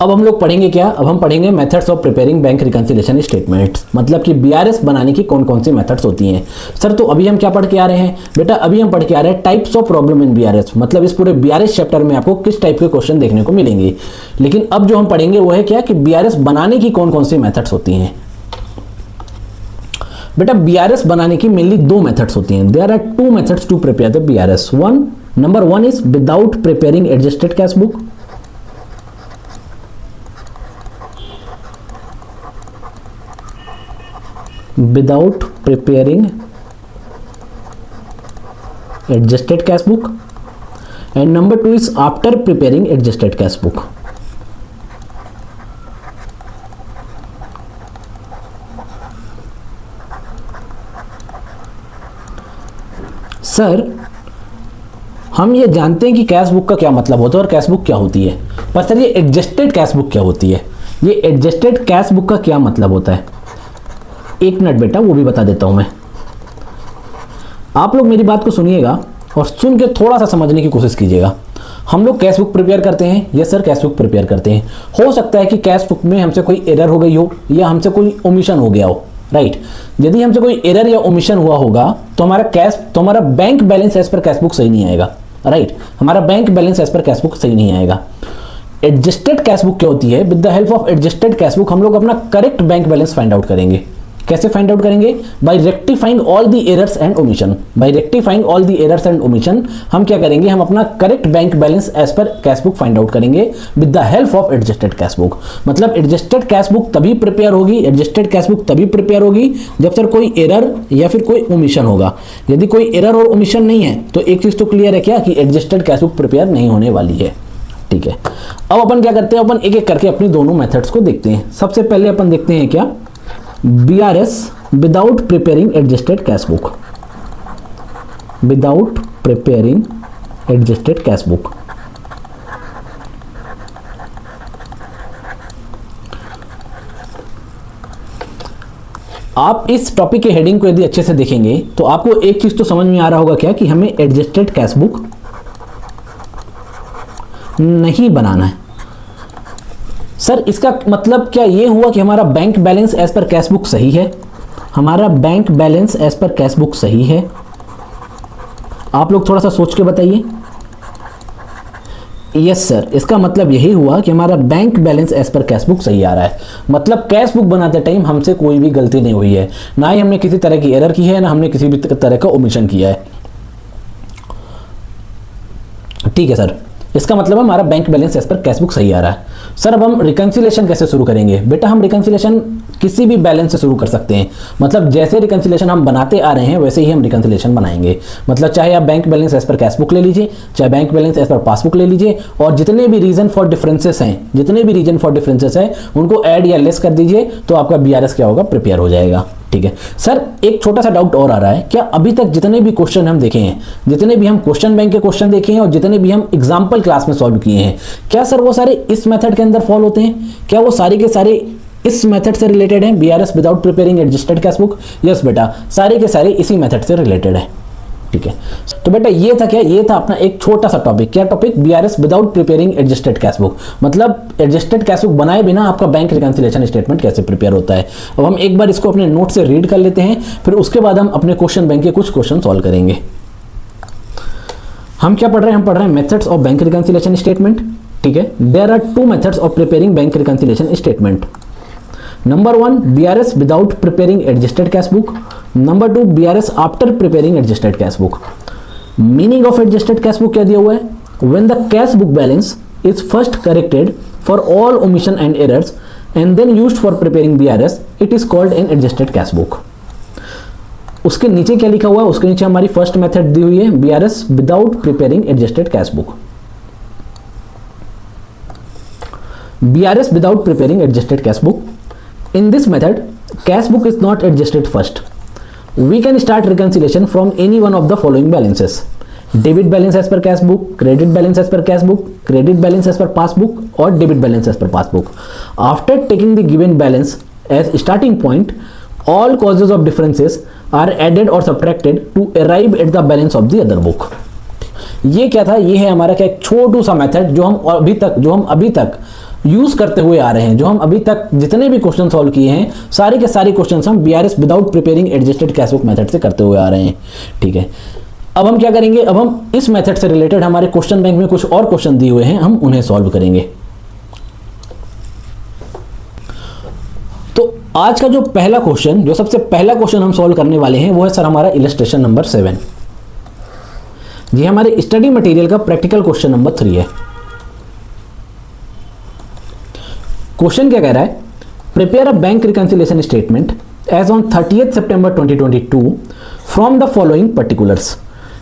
अब हम लोग पढ़ेंगे क्या, अब हम पढ़ेंगे methods of preparing bank reconciliation statements, मतलब कि बीआरएस बनाने की कौन कौन सी मेथड्स होती हैं। सर तो अभी हम क्या पढ़ के आ रहे हैं बेटा, अभी हम पढ़ के आ रहे हैं types of problem in BRS, मतलब इस पूरे बीआरएस चैप्टर में आपको किस टाइप के क्वेश्चन देखने को मिलेंगे। लेकिन अब जो हम पढ़ेंगे वो है क्या, कि बीआरएस बनाने की कौन कौन सी मेथड्स होती हैं। बेटा बीआरएस बनाने की मेनली दो मेथड्स होती हैं। There are two methods to prepare the BRS. Number one is without preparing adjusted cash book. Without preparing adjusted cash book, and number two is after preparing adjusted cash book. Sir हम ये जानते हैं कि cash book का क्या मतलब होता है और कैश बुक क्या होती है, पर सर ये एडजस्टेड कैश बुक क्या होती है, ये एडजस्टेड कैश बुक का क्या मतलब होता है? एक मिनट बेटा, वो भी बता देता हूं मैं। आप लोग मेरी बात को सुनिएगा और सुन के थोड़ा सा समझने की कोशिश कीजिएगा। हम लोग कैश बुक प्रिपेयर करते हैं, yes sir cash book prepare करते हैं। हो सकता है कि कैश बुक में हमसे कोई एरर हो गई हो या हमसे कोई ओमिशन हो गया हो, राइट। यदि हमसे कोई एरर या ओमिशन हुआ होगा तो हमारा bank balance as per cash book सही नहीं आएगा, राइट। हमारा bank balance as per cash book सही नहीं आएगा। एडजस्टेड कैश बुक क्या होती है, with the help of adjusted cash book हम लोग अपना correct bank balance find out करेंगे। कैसे फाइंड आउट करेंगे? By rectifying all the errors and omission. By rectifying all the errors and omission हम क्या करेंगे, हम अपना correct bank balance as per cash book find out करेंगे with the help of adjusted cash book. मतलब adjusted cash book तभी prepare होगी, adjusted cash book तभी प्रिपेयर होगी जब सर कोई एरर या फिर कोई ओमिशन होगा। यदि कोई एरर और ओमिशन नहीं है तो एक चीज तो क्लियर है क्या, कि एडजस्टेड कैश बुक प्रिपेयर नहीं होने वाली है। ठीक है, अब अपन क्या करते हैं, अपन एक एक करके अपनी दोनों मेथड्स को देखते हैं। सबसे पहले अपन देखते हैं क्या, BRS without preparing adjusted cash book, without preparing adjusted cash book। आप इस टॉपिक के हेडिंग को यदि अच्छे से देखेंगे तो आपको एक चीज तो समझ में आ रहा होगा क्या, कि हमें एडजस्टेड कैश बुक नहीं बनाना है। सर इसका मतलब क्या ये हुआ कि हमारा bank balance as per cash book सही है? हमारा bank balance as per cash book सही है? आप लोग थोड़ा सा सोच के बताइए। यस सर, इसका मतलब यही हुआ कि हमारा bank balance as per cash book सही आ रहा है। मतलब कैश बुक बनाते टाइम हमसे कोई भी गलती नहीं हुई है, ना ही हमने किसी तरह की एरर की है, ना हमने किसी भी तरह का ओमिशन किया है। ठीक है सर, इसका मतलब हमारा bank balance as per cash book सही आ रहा है। सर अब हम रिकंसिलिएशन कैसे शुरू करेंगे? बेटा हम रिकंसिलिएशन किसी भी बैलेंस से शुरू कर सकते हैं। मतलब जैसे रिकंसिलिएशन हम बनाते आ रहे हैं वैसे ही हम रिकंसिलिएशन बनाएंगे। मतलब चाहे आप bank balance as per cash book ले लीजिए, चाहे bank balance as per passbook ले लीजिए, और जितने भी रीजन फॉर डिफरेंसेस हैं उनको ऐड या लेस कर दीजिए, तो आपका बीआरएस क्या होगा, प्रिपेयर हो जाएगा। ठीक है सर, एक छोटा सा डाउट और आ रहा है, क्या अभी तक जितने भी क्वेश्चन हम देखे हैं, जितने भी हम क्वेश्चन बैंक के क्वेश्चन देखे हैं और जितने भी हम एग्जाम्पल क्लास में सॉल्व किए हैं, क्या सर वो सारे इस मेथड के अंदर फॉलो होते हैं? क्या वो सारे के सारे इस मेथड से रिलेटेड है BRS without preparing adjusted cash book? Yes बेटा, सारे के सारे इसी मेथड से रिलेटेड है। ठीक है, तो बेटा ये था क्या, ये था अपना एक छोटा सा टॉपिक। क्या topic? BRS without preparing adjusted cash book, मतलब एडजस्टेड कैश बुक बनाए बिना आपका बैंक रिकंसिलिएशन स्टेटमेंट कैसे प्रिपेयर होता है। अब हम एक बार इसको अपने नोट से रीड कर लेते हैं, फिर उसके बाद हम अपने क्वेश्चन बैंक के कुछ क्वेश्चन सॉल्व करेंगे। हम क्या पढ़ रहे हैं? हम पढ़ रहे हैं methods of bank reconciliation statement. ठीक है, there are 2 methods of preparing bank reconciliation statement. Number 1 BRS without preparing adjusted cash book, number 2 BRS after preparing adjusted cash book. Meaning of adjusted cash book क्या दिया हुआ है? When the cash book balance is first corrected for all omission and errors and then used for preparing BRS, it is called an adjusted cash book. उसके नीचे क्या लिखा हुआ है? उसके नीचे हमारी फर्स्ट मेथड दी हुई है BRS without preparing adjusted cash book. BRS without preparing adjusted cash book. In this method, cash book is not adjusted first. We can start reconciliation from any one of the following balances: debit balance as per cash book, credit balance as per cash book, credit balance as per passbook, or debit balance as per passbook. After taking the given balance as starting point, all causes of differences are added or subtracted to arrive at the balance of the other book. ये क्या था? ये है हमारा क्या एक छोटू सा method जो हम अभी तक यूज करते हुए आ रहे हैं। जो हम अभी तक जितने भी क्वेश्चन सॉल्व किए हैं, सारे के सारे क्वेश्चन हम BRS without preparing adjusted cash book method से करते हुए आ रहे हैं। ठीक है, अब हम क्या करेंगे? अब हम इस मेथड से रिलेटेड हमारे क्वेश्चन बैंक में कुछ और क्वेश्चन दिए हुए हैं, हम उन्हें सॉल्व करेंगे। तो आज का जो पहला क्वेश्चन, जो सबसे पहला क्वेश्चन हम सॉल्व करने वाले हैं, वो है सर हमारा इलस्ट्रेशन नंबर 7। ये हमारे स्टडी मटेरियल का प्रैक्टिकल क्वेश्चन नंबर 3 है। क्वेश्चन क्या कह रहा है? Prepare a bank reconciliation statement as on 30th September 2022 from the following particulars.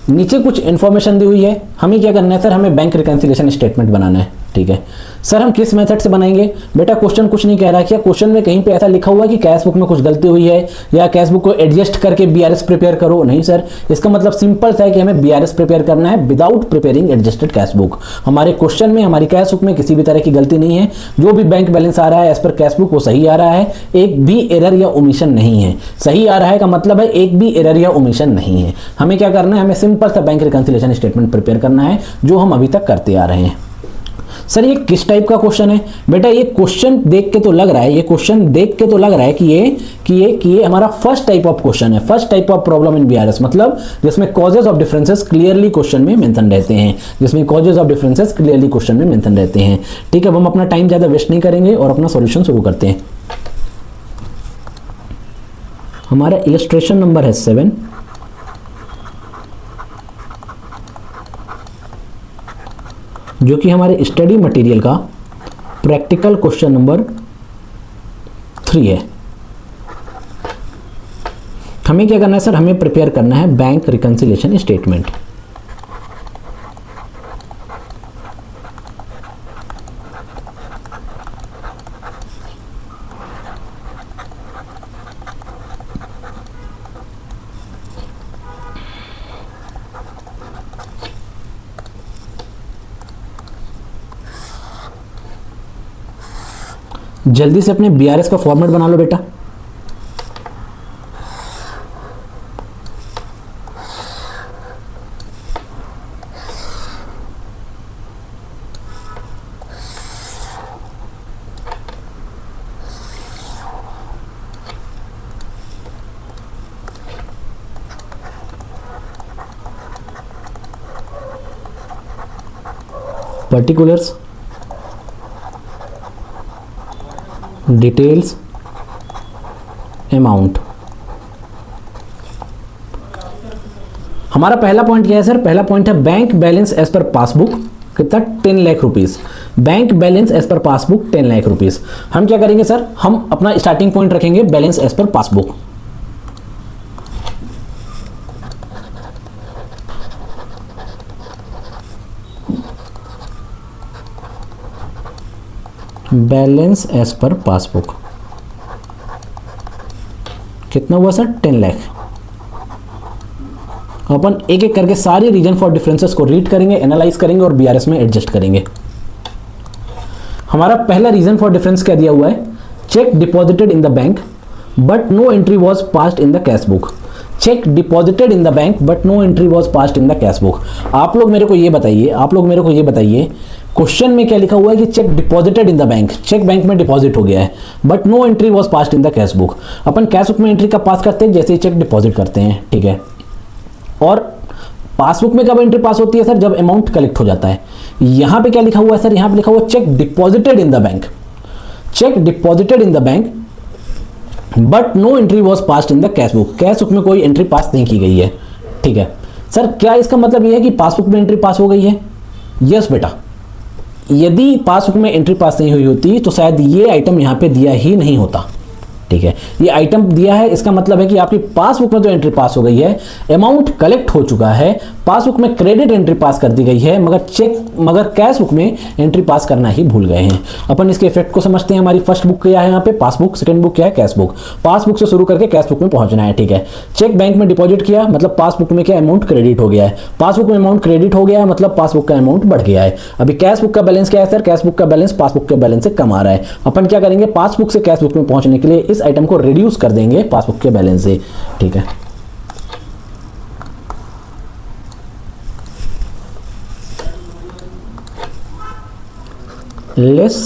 नीचे कुछ इंफॉर्मेशन दी हुई है, हमें क्या करना है सर? हमें बैंक रिकंसिलिएशन स्टेटमेंट बनाना है। ठीक है सर, हम किस मेथड से बनाएंगे? बेटा क्वेश्चन कुछ नहीं कह रहा है। क्या क्वेश्चन में कहीं पे ऐसा लिखा हुआ है कि कैश बुक में कुछ गलती हुई है या कैश बुक को एडजस्ट करके BRS प्रिपेयर करो? नहीं सर, इसका मतलब सिंपल सा है कि हमें BRS प्रिपेयर करना है without preparing adjusted cash book. हमारे क्वेश्चन में, हमारी कैश बुक में किसी भी तरह की गलती नहीं है। जो भी बैंक बैलेंस आ रहा है एज पर कैश बुक वो सही आ रहा है, एक भी एरर या ओमिशन नहीं है। सही आ रहा है का मतलब है एक भी एरर या ओमिशन नहीं है। हमें क्या करना है? हमें सिंपल सा बैंक रिकंसिलिएशन स्टेटमेंट प्रिपेयर करना है, जो हम अभी तक करते आ रहे हैं। सर ये किस टाइप का क्वेश्चन है? बेटा ये क्वेश्चन देख के तो लग रहा है, कि ये हमारा फर्स्ट टाइप ऑफ क्वेश्चन है, first type of problem in BRS, मतलब जिसमें causes of differences clearly question में मेंशन रहते हैं, ठीक है, अब हम अपना टाइम ज्यादा वेस्ट नहीं करेंगे और अपना सॉल्यूशन शुरू करते हैं। हमारा इलस्ट्रेशन नंबर है 7। जो कि हमारे स्टडी मटेरियल का प्रैक्टिकल क्वेश्चन नंबर 3 है। हमें क्या करना है सर? हमें प्रिपेयर करना है बैंक रिकंसिलिएशन स्टेटमेंट। जल्दी से अपने BRS का फॉर्मेट बना लो बेटा। Particulars, details, amount. हमारा पहला पॉइंट क्या है सर? पहला पॉइंट है bank balance as per passbook, कितना? 10 lakh rupees. Bank balance as per passbook 10 lakh rupees. हम क्या करेंगे सर? हम अपना स्टार्टिंग पॉइंट रखेंगे balance as per passbook. Balance as per passbook कितना हुआ सर? 10 लाख। अपन एक एक करके सारे रीजन फॉर डिफरेंसेस को रीड करेंगे, एनालाइज करेंगे और BRS में एडजस्ट करेंगे। हमारा पहला रीजन फॉर डिफरेंस क्या दिया हुआ है? Cheque deposited in the bank but no entry was passed in the cash book. Cheque deposited in the bank but no entry was passed in the cash book. आप लोग मेरे को ये बताइए क्वेश्चन में क्या लिखा हुआ है कि cheque deposited in the bank, cheque bank में डिपॉजिट हो गया है, but no entry was passed in the cash book. अपन कैश बुक में एंट्री कब पास करते हैं, जैसे ही चेक डिपॉजिट करते हैं, ठीक है। और पासबुक में कब एंट्री पास होती है सर, जब अमाउंट कलेक्ट हो जाता है। यहां पे क्या लिखा हुआ है सर, यहां पे लिखा हुआ है cheque deposited in the bank, cheque deposited in the bank but no entry was passed in the cash book. Cash book में कोई एंट्री पास नहीं की गई है, ठीक है। सर क्या इसका मतलब यह है कि पासबुक में एंट्री पास हो गई है? यस बेटा, यदि पासबुक में एंट्री पास नहीं हुई होती तो शायद ये आइटम यहां पे दिया ही नहीं होता, ठीक है। ये आइटम दिया है, इसका मतलब है कि आपकी पासबुक में तो एंट्री पास हो गई है, अमाउंट कलेक्ट हो चुका है, पासबुक में क्रेडिट एंट्री पास कर दी गई है, मगर कैश बुक में एंट्री पास करना ही भूल गए हैं। अपन इसके इफेक्ट को समझते हैं। हमारी फर्स्ट बुक क्या है यहाँ पे, पासबुक, सेकंड बुक क्या है, कैश बुक। पासबुक से शुरू करके कैश बुक में पहुंचना है, ठीक है। चेक बैंक में डिपॉजिट किया, मतलब पासबुक में क्या अमाउंट क्रेडिट हो गया है, पासबुक में अमाउंट क्रेडिट हो गया है, मतलब पासबुक का अमाउंट बढ़ गया है। अभी कैश बुक का बैलेंस क्या है सर, कैश बुक का बैलेंस पासबुक के बैलेंस से कम आ रहा है। अपन क्या करेंगे, पासबुक से कैश बुक में पहुंचने के लिए इस आइटम को रिड्यूस कर देंगे पासबुक के बैलेंस से, ठीक है। Less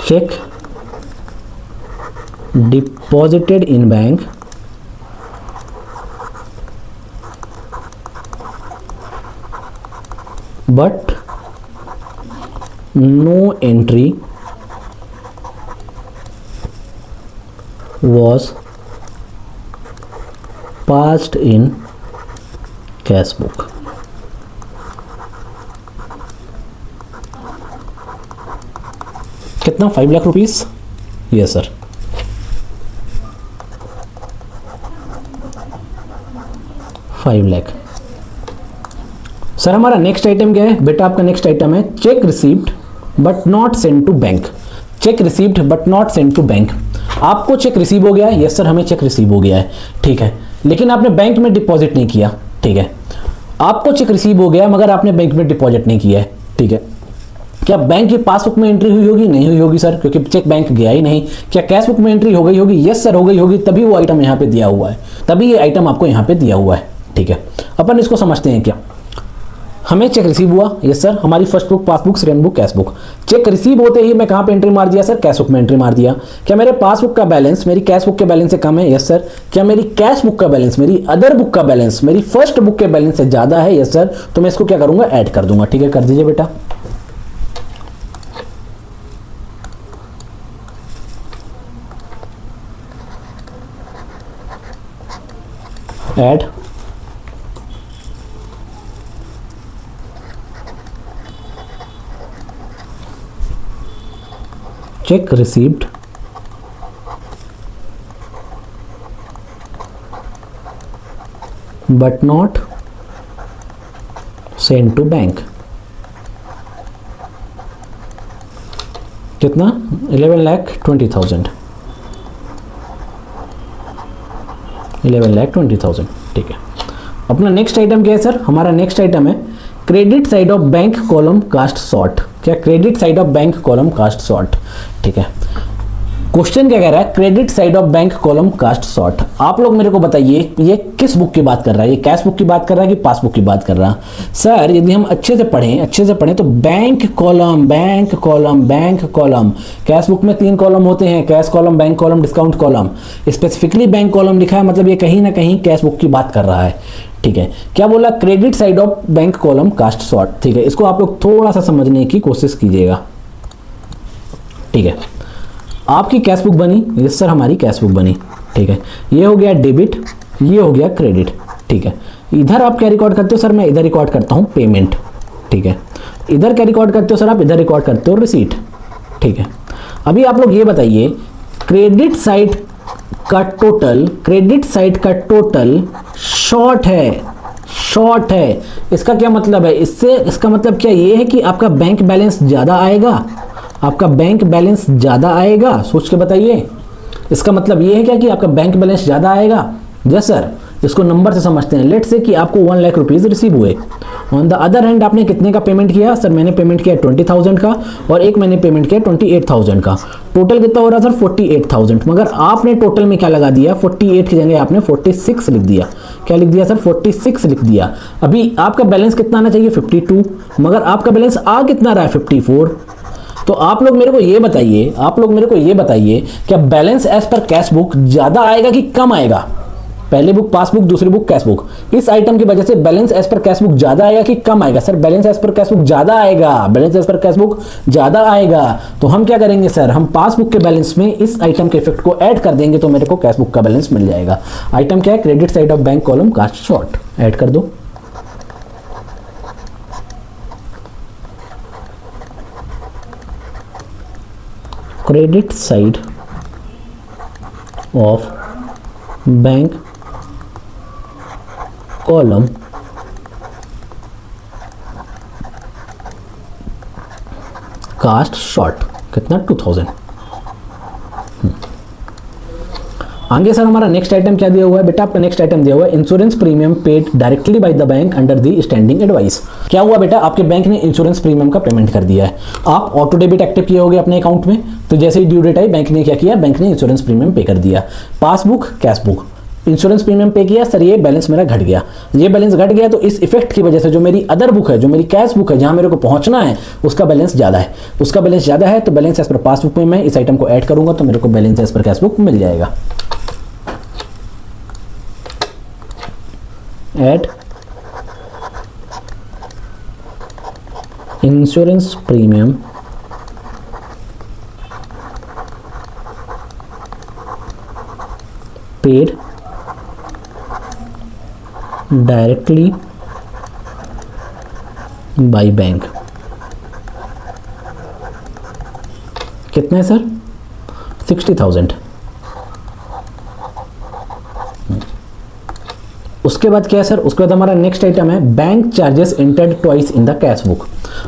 cheque deposited in bank but no entry was passed in cash book। कितना, 5 lakh rupees? Yes sir. Sir हमारा नेक्स्ट आइटम क्या है बेटा, आपका नेक्स्ट आइटम है cheque received but not send to bank. Cheque received but not send to bank. आपको cheque receive हो गया है, यस सर हमें चेक रिसीव हो गया है, ठीक है, लेकिन आपने बैंक में डिपॉजिट नहीं किया, ठीक है। आपको चेक रिसीव हो गया मगर आपने बैंक में डिपॉजिट नहीं किया है, ठीक है। क्या बैंक की पासबुक में एंट्री हुई होगी? नहीं हुई होगी सर, क्योंकि चेक बैंक गया ही नहीं। क्या कैश बुक में एंट्री हो गई होगी? यस सर हो गई होगी, तभी वो आइटम यहाँ पे दिया हुआ है, तभी ये आइटम आपको यहाँ पे दिया हुआ है, ठीक है। अपन इसको समझते हैं। क्या हमें चेक रिसीव हुआ? यस सर, हमारी first book passbook, second book cash book. Check receive होते ही मैं कहां पे एंट्री मार दिया सर? कैश बुक में एंट्री मार दिया। क्या मेरे पासबुक का बैलेंस मेरी कैश बुक के बैलेंस से कम है? Yes sir. क्या मेरी कैश बुक का बैलेंस मेरी अदर बुक का बैलेंस मेरी फर्स्ट बुक के बैलेंस से ज्यादा है? Yes sir. तो मैं इसको क्या करूंगा, ऐड कर दूंगा, ठीक है। कर दीजिए बेटा, add. Check received but not sent to bank. कितना? 11,20,000। 11,20,000, ठीक है। अपना नेक्स्ट आइटम क्या है सर? हमारा नेक्स्ट आइटम है credit side of bank column cast short. क्या? Credit side of bank column cast short, ठीक है। क्वेश्चन क्या कह रहा है? Credit side of bank column cast short. आप लोग मेरे को बताइए ये किस बुक की बात कर रहा है? ये कैश बुक की बात कर रहा है कि पासबुक की बात कर रहा है? सर यदि हम अच्छे से पढ़ें तो bank column, bank column, bank column. Cash book में 3 कॉलम होते हैं, cash column, bank column, discount column. Specifically bank column लिखा है, मतलब ये कहीं ना कहीं कैश बुक की बात कर रहा है, ठीक है। क्या बोला? Credit side of bank column cast short, ठीक है। इसको आप लोग थोड़ा सा समझने की कोशिश कीजिएगा, ठीक है। आपकी कैश बुक बनी, यस सर हमारी कैश बुक बनी, ठीक है। ये हो गया डेबिट, ये हो गया क्रेडिट, ठीक है। इधर आप क्या रिकॉर्ड करते हो सर? मैं इधर रिकॉर्ड करता हूं पेमेंट, ठीक है। इधर क्या रिकॉर्ड करते हो सर? आप इधर रिकॉर्ड करते हो रिसीट, ठीक है। अभी आप लोग ये बताइए क्रेडिट साइड का टोटल शॉर्ट है। इसका क्या मतलब है? इसका मतलब क्या ये है कि आपका बैंक बैलेंस ज्यादा आएगा? आपका बैंक बैलेंस ज्यादा आएगा? सोच के बताइए। इसका मतलब ये है क्या कि आपका बैंक बैलेंस ज्यादा आएगा? Yes sir. इसको नंबर से समझते हैं। लेट्स से कि आपको 1 लाख रुपीज़ रिसीव हुए। ऑन द अदर हैंड आपने कितने का पेमेंट किया? सर मैंने पेमेंट किया 20,000 का और एक मैंने पेमेंट किया 28,000 का। टोटल कितना हो रहा सर? 48,000। मगर आपने टोटल में क्या लगा दिया? 48 की जगह आपने 46 लिख दिया। क्या लिख दिया सर? 46 लिख दिया। अभी आपका बैलेंस कितना आना चाहिए? 52, मगर आपका बैलेंस आ कितना रहा है? 54। तो आप लोग मेरे को ये बताइए, क्या balance as per cash book ज्यादा आएगा कि कम आएगा? पहले बुक पासबुक, दूसरी बुक कैश बुक। इस आइटम की वजह से balance as per cash book ज्यादा आएगा कि कम आएगा? Sir balance as per cash book ज्यादा आएगा। Balance as per cash book ज्यादा आएगा। तो हम क्या करेंगे सर? हम पासबुक के बैलेंस में इस आइटम के इफेक्ट को ऐड कर देंगे तो मेरे को कैश बुक का बैलेंस मिल जाएगा। आइटम क्या है? Credit side of bank column cast short. Add कर दो। Credit side of bank column cast short कितना? 2000। आगे सर हमारा नेक्स्ट आइटम क्या दिया हुआ है? बेटा आपका नेक्स्ट आइटम दिया हुआ है insurance premium paid directly by the bank under the standing advice. क्या हुआ बेटा? आपके बैंक ने इंश्योरेंस प्रीमियम का पेमेंट कर दिया है। आप ऑटो डेबिट एक्टिव किए होगे अपने अकाउंट में, तो जैसे ही ड्यू डेट आई बैंक ने क्या किया? बैंक ने इंश्योरेंस प्रीमियम पे कर दिया। Passbook, cash book, insurance premium पे किया। सर ये बैलेंस मेरा घट गया, ये बैलेंस घट गया, तो इस इफेक्ट की वजह से जो मेरी अदर बुक है, जो मेरी कैश बुक है, जहां मेरे को पहुंचना है, उसका बैलेंस ज्यादा है। उसका बैलेंस ज्यादा है तो बैलेंस एज पर पासबुक में मैं इस आइटम को ऐड करूंगा तो मेरे को balance as per cash book मिल जाएगा। Add insurance premium paid directly by bank. कितना है सर? 60,000। उसके बाद क्या है सर? उसके बाद हमारा नेक्स्ट आइटम है bank charges entered twice in the cash book.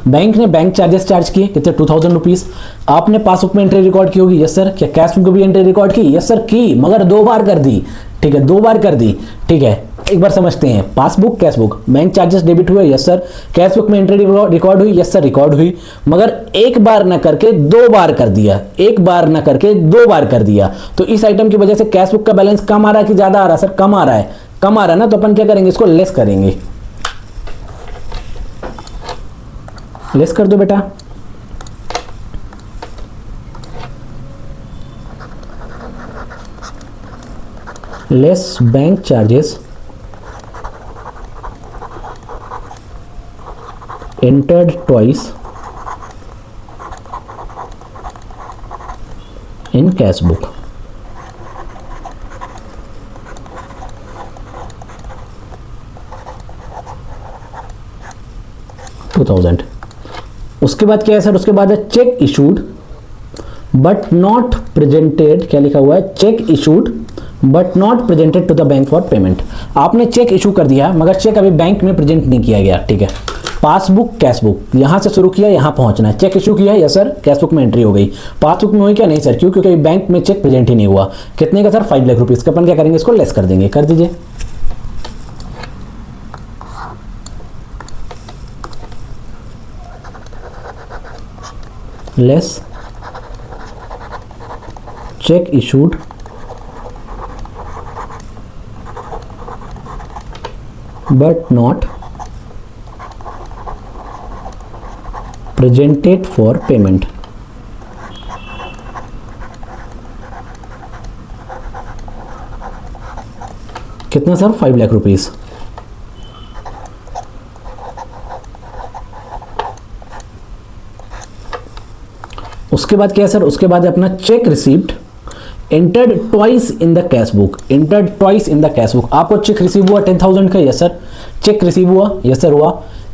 Bank ने बैंक चार्जेस चार्ज किए कितने? 2000 रुपीज। आपने पासबुक में एंट्री रिकॉर्ड की होगी, यस सर। क्या कैश बुक में भी एंट्री रिकॉर्ड की? यस सर की, मगर 2 बार कर दी। ठीक है, 2 बार कर दी। ठीक है, एक बार समझते हैं। Passbook, cash book, bank charges debit हुए, यस सर। कैश बुक में एंट्री रिकॉर्ड हुई, यस सर रिकॉर्ड हुई, मगर एक बार ना करके 2 बार कर दिया। एक बार ना करके 2 बार कर दिया। तो इस आइटम की वजह से कैश बुक का बैलेंस कम आ रहा है कि ज्यादा आ रहा है? सर कम आ रहा है। कम आ रहा है ना, तो अपन क्या करेंगे? इसको लेस करेंगे। लेस कर दो बेटा। Less bank charges entered twice in cash book। उसके बाद क्या है सर? उसके बाद है cheque issued but not presented. क्या लिखा हुआ है? Cheque issued but not presented to the bank for payment. आपने चेक इशू कर दिया मगर चेक अभी बैंक में प्रेजेंट नहीं किया गया। ठीक है, पासबुक, कैश बुक, यहां से शुरू किया, यहां पहुंचना है। चेक इशू किया, यस सर, कैश बुक में एंट्री हो गई। पासबुक में हुई क्या? नहीं सर। क्यों? क्योंकि बैंक में चेक प्रेजेंट ही नहीं हुआ। कितने का सर? 5 लाख रुपीज का। अपन क्या करेंगे? इसको लेस कर देंगे। कर दीजिए। Less check issued but not presented for payment। कितना सर? 5 लाख रुपीज। उसके बाद क्या है सर? उसके बाद अपना check received entered twice in the cash book. Entered twice in the cash book. आपको चेक रिसीव हुआ 10,000 का, यस सर। चेक रिसीव हुआ, यस सर हुआ।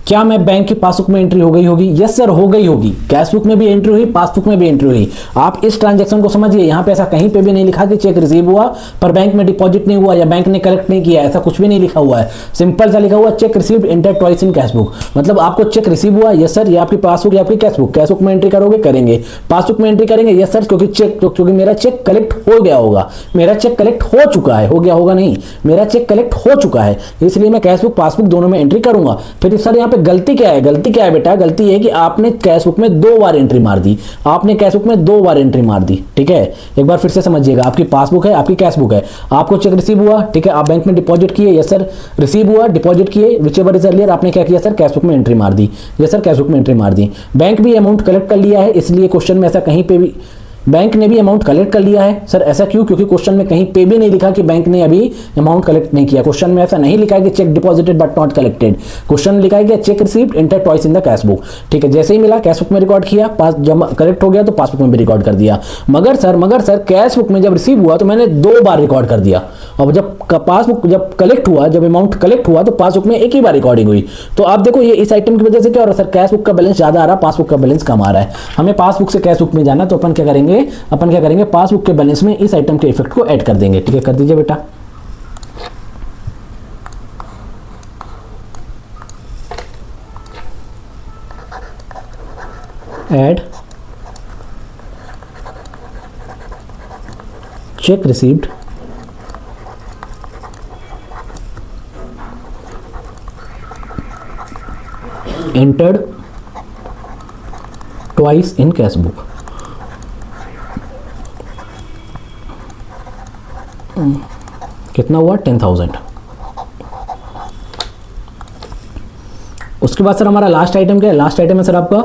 क्या मैं बैंक की पासबुक में एंट्री हो गई होगी? यस सर, हो गई होगी। कैश बुक में भी एंट्री हुई, पासबुक में भी एंट्री हुई। आप इस ट्रांजैक्शन को समझिए, यहाँ पे ऐसा कहीं पे भी नहीं लिखा कि चेक रिसीव हुआ पर बैंक में डिपॉजिट नहीं हुआ या बैंक ने कलेक्ट नहीं किया, ऐसा कुछ भी नहीं लिखा हुआ है। सिंपल सा लिखा हुआ check received enter twice in cash book. मतलब आपको चेक रिसीव हुआ, यस सर, ये आपकी पासबुक या आपकी कैश बुक में एंट्री करोगे, करेंगे। पासबुक में एंट्री करेंगे, यस सर, क्योंकि मेरा चेक कलेक्ट हो गया होगा। मेरा चेक कलेक्ट हो चुका है, हो गया होगा नहीं, मेरा चेक कलेक्ट हो चुका है, इसलिए मैं कैश बुक पासबुक दोनों में एंट्री करूंगा। फिर सर यहाँ पे गलती क्या है? गलती क्या है बेटा? गलती है कि आपने कैश बुक में 2 बार एंट्री मार दी। आपने कैश बुक में 2 बार एंट्री मार दी, ठीक है। एक बार फिर से समझिएगा, आपकी पासबुक है, आपकी कैश बुक है, आपको चेक रिसीव हुआ, ठीक है, आप बैंक में डिपॉजिट किए, यस सर, रिसीव हुआ, डिपॉजिट किए, विच एवर इज अर्लियर, आपने क्या किया सर? कैश बुक में एंट्री मार दी, यस सर, कैश बुक में एंट्री मार दी। बैंक भी अमाउंट कलेक्ट कर लिया है, इसलिए क्वेश्चन में ऐसा कहीं पे भी बैंक ने भी अमाउंट कलेक्ट कर लिया है। सर ऐसा क्यों? क्योंकि क्वेश्चन में कहीं पे भी नहीं लिखा कि बैंक ने अभी अमाउंट कलेक्ट नहीं किया। क्वेश्चन में ऐसा नहीं लिखा है कि cheque deposited but not collected. Question में लिखा है कि check received enter twice in the cash book, ठीक है। जैसे ही मिला कैश बुक में रिकॉर्ड किया, पास जब कलेक्ट हो गया तो पासबुक में भी रिकॉर्ड कर दिया। मगर सर कैश बुक में जब रिसीव हुआ तो मैंने 2 बार रिकॉर्ड कर दिया, और जब पासबुक जब कलेक्ट हुआ, जब अमाउंट कलेक्ट हुआ तो पासबुक में एक ही बार रिकॉर्डिंग हुई। तो आप देखो ये इस आइटम की वजह से क्या हो रहा है सर? कैश बुक का बैलेंस ज्यादा आ रहा है, पासबुक का बैलेंस कम आ रहा है। हमें पासबुक से कैश बुक में जाना, तो अपन क्या करेंगे पासबुक के बैलेंस में इस आइटम के इफेक्ट को ऐड कर देंगे, ठीक है। कर दीजिए बेटा। Add check received entered twice in cash book. कितना हुआ? 10,000। उसके बाद सर हमारा लास्ट आइटम क्या है? लास्ट आइटम है सर आपका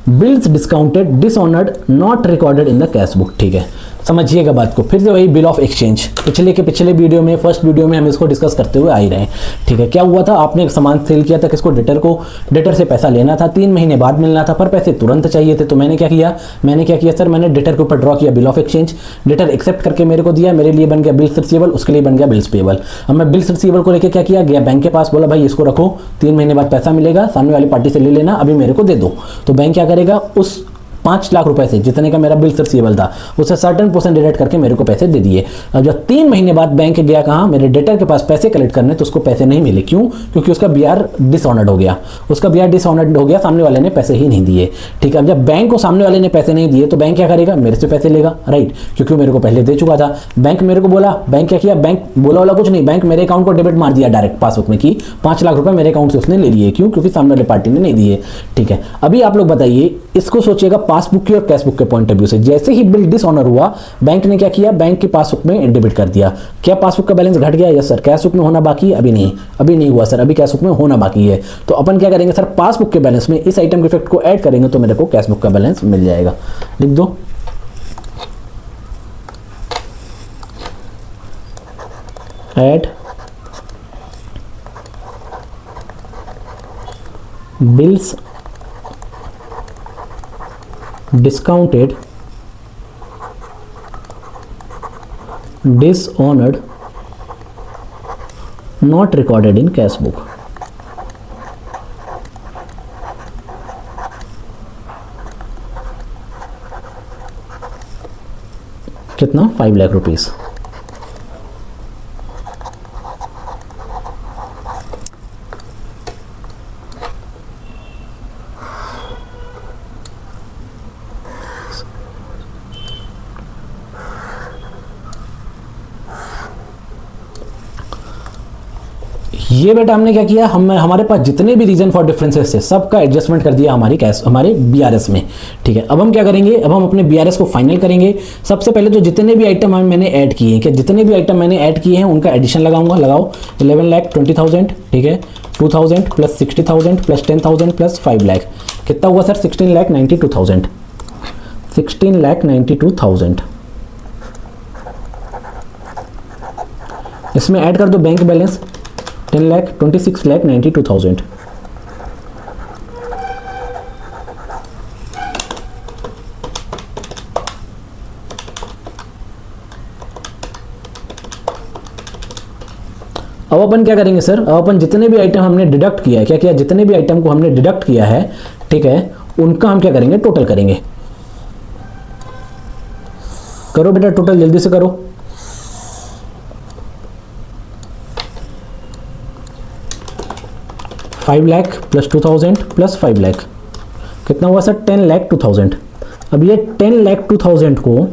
bills discounted dishonoured not recorded in the cash book, ठीक है। समझिएगा बात को, फिर से वही बिल ऑफ एक्सचेंज, पिछले वीडियो में, फर्स्ट वीडियो में हम इसको डिस्कस करते हुए आ ही रहे हैं, ठीक है। क्या हुआ था? आपने एक सामान सेल किया था किसको? डेटर से पैसा लेना था, 3 महीने बाद मिलना था, पर पैसे तुरंत चाहिए थे। तो मैंने क्या किया सर? मैंने डेटर के ऊपर ड्रॉ किया bill of exchange. Debtor accept करके मेरे को दिया, मेरे लिए बन गया बिल्स रिसीवेबल, उसके लिए बन गया बिल्स पेबल। अब मैं बिल्स रिसीवेबल को लेकर क्या किया? गया बैंक के पास, बोला भाई इसको रखो, 3 महीने बाद पैसा मिलेगा, सामने वाली पार्टी से ले लेना, अभी मेरे को दे दो। तो बैंक क्या करेगा? उस 5 लाख रुपए से जितने का मेरा बिल रिसीवेबल था उससे सर्टेन परसेंट डिडक्ट करके मेरे को पैसे दे दिए। अब जब 3 महीने बाद बैंक गया कहाँ? मेरे डेटर के पास पैसे कलेक्ट करने, तो उसको पैसे नहीं मिले। क्यों? क्योंकि उसका बीआर डिसऑनर्ड हो गया, सामने वाले ने पैसे ही नहीं दिए, ठीक है। अब जब बैंक को सामने वाले ने पैसे नहीं दिए तो बैंक क्या करेगा? मेरे से पैसे लेगा, राइट, क्योंकि मेरे को पहले दे चुका था। बैंक मेरे को बोला, बैंक क्या किया? बैंक बोला कुछ नहीं, बैंक मेरे अकाउंट को डेबिट मार दिया डायरेक्ट पासबुक में कि 5 लाख रुपए मेरे अकाउंट से उसने ले लिए। क्यों? क्योंकि सामने वाली पार्टी ने नहीं दिए, ठीक है। अभी आप लोग बताइए, इसको सोचिएगा पासबुक की और कैश बुक के पॉइंट ऑफ व्यू से। जैसे ही बिल डिसऑनर हुआ, बैंक ने क्या किया? बैंक की पासबुक में डेबिट कर दिया। क्या पासबुक का बैलेंस घट गया? Yes sir. कैश बुक में होना बाकी है? अभी नहीं हुआ सर, अभी कैश बुक में होना बाकी है। तो अपन क्या करेंगे सर? पासबुक के बैलेंस में इस आइटम के इफेक्ट को ऐड करेंगे तो मेरे को कैश बुक का बैलेंस मिल जाएगा। लिख दो, add bills discounted dishonored not recorded in cash book। कितना? 5 लाख रुपीस। ये बेटा हमने क्या किया? हमारे पास जितने भी रीजन फॉर डिफरेंसेस थे सबका एडजस्टमेंट कर दिया हमारे बीआरएस में, ठीक है। अब हम क्या करेंगे? अब हम अपने बीआरएस को फाइनल करेंगे। सबसे पहले तो जितने भी आइटम मैंने ऐड किए हैं, जितने भी आइटम मैंने ऐड किए हैं उनका एडिशन लगाऊंगा। लगाओ 11,20,000, ठीक है, 2,000 प्लस 60,000 प्लस 10,000 प्लस 5 लाख, कितना हुआ सर? 16,92,000। 16,92,000। इसमें ऐड कर दो बैंक बैलेंस 10,26,92,000। अब अपन क्या करेंगे सर, अब अपन जितने भी आइटम हमने डिडक्ट किया है, क्या किया, जितने भी आइटम को हमने डिडक्ट किया है, ठीक है, उनका हम क्या करेंगे, टोटल करेंगे। करो बेटा टोटल, जल्दी से करो। ₹5 लाख प्लस 2000 प्लस 5 लाख कितना हुआ सर, 10,02,000। अब ये 10,02,000 को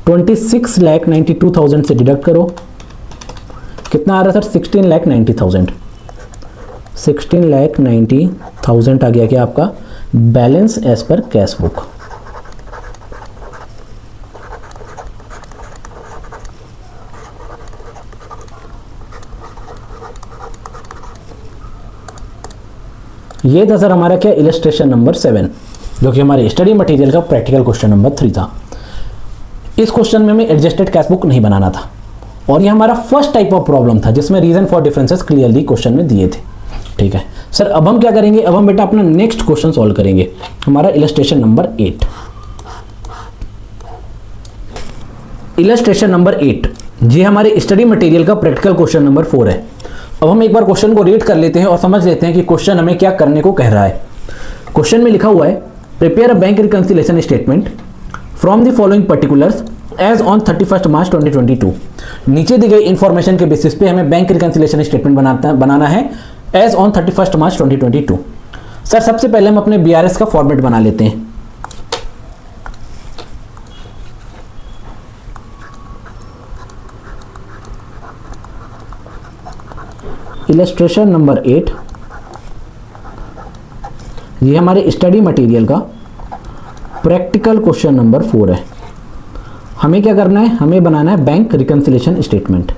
26,92,000 से डिडक्ट करो, कितना आ रहा है सर, 16,90,000। 16,90,000 आ गया क्या आपका balance as per cash book. ये था सर हमारा क्या, इलस्ट्रेशन नंबर 7, जो कि हमारे स्टडी मटेरियल का प्रैक्टिकल क्वेश्चन नंबर 3 था। इस क्वेश्चन में हमें एडजस्टेड कैश बुक नहीं बनाना था, और ये हमारा फर्स्ट टाइप ऑफ प्रॉब्लम था जिसमें reason for differences clearly question में दिए थे। ठीक है सर, अब हम क्या करेंगे, अब हम बेटा अपना नेक्स्ट क्वेश्चन सॉल्व करेंगे, हमारा इलस्ट्रेशन नंबर 8। इलस्ट्रेशन नंबर 8 ये हमारे स्टडी मटेरियल का प्रैक्टिकल क्वेश्चन नंबर 4 है। अब हम एक बार क्वेश्चन को रीड कर लेते हैं और समझ लेते हैं कि क्वेश्चन हमें क्या करने को कह रहा है। क्वेश्चन में लिखा हुआ है, prepare a bank reconciliation statement from the following particulars as on 31 March 2022। नीचे दी गई इंफॉर्मेशन के बेसिस पे हमें बैंक रिकंसिलिएशन स्टेटमेंट बनाना है एज ऑन 31 मार्च 2022। सर सबसे पहले हम अपने BRS का फॉर्मेट बना लेते हैं। इलस्ट्रेशन नंबर 8 ये हमारे स्टडी मटेरियल का प्रैक्टिकल क्वेश्चन नंबर 4 है। हमें क्या करना है, हमें बनाना है bank reconciliation statement.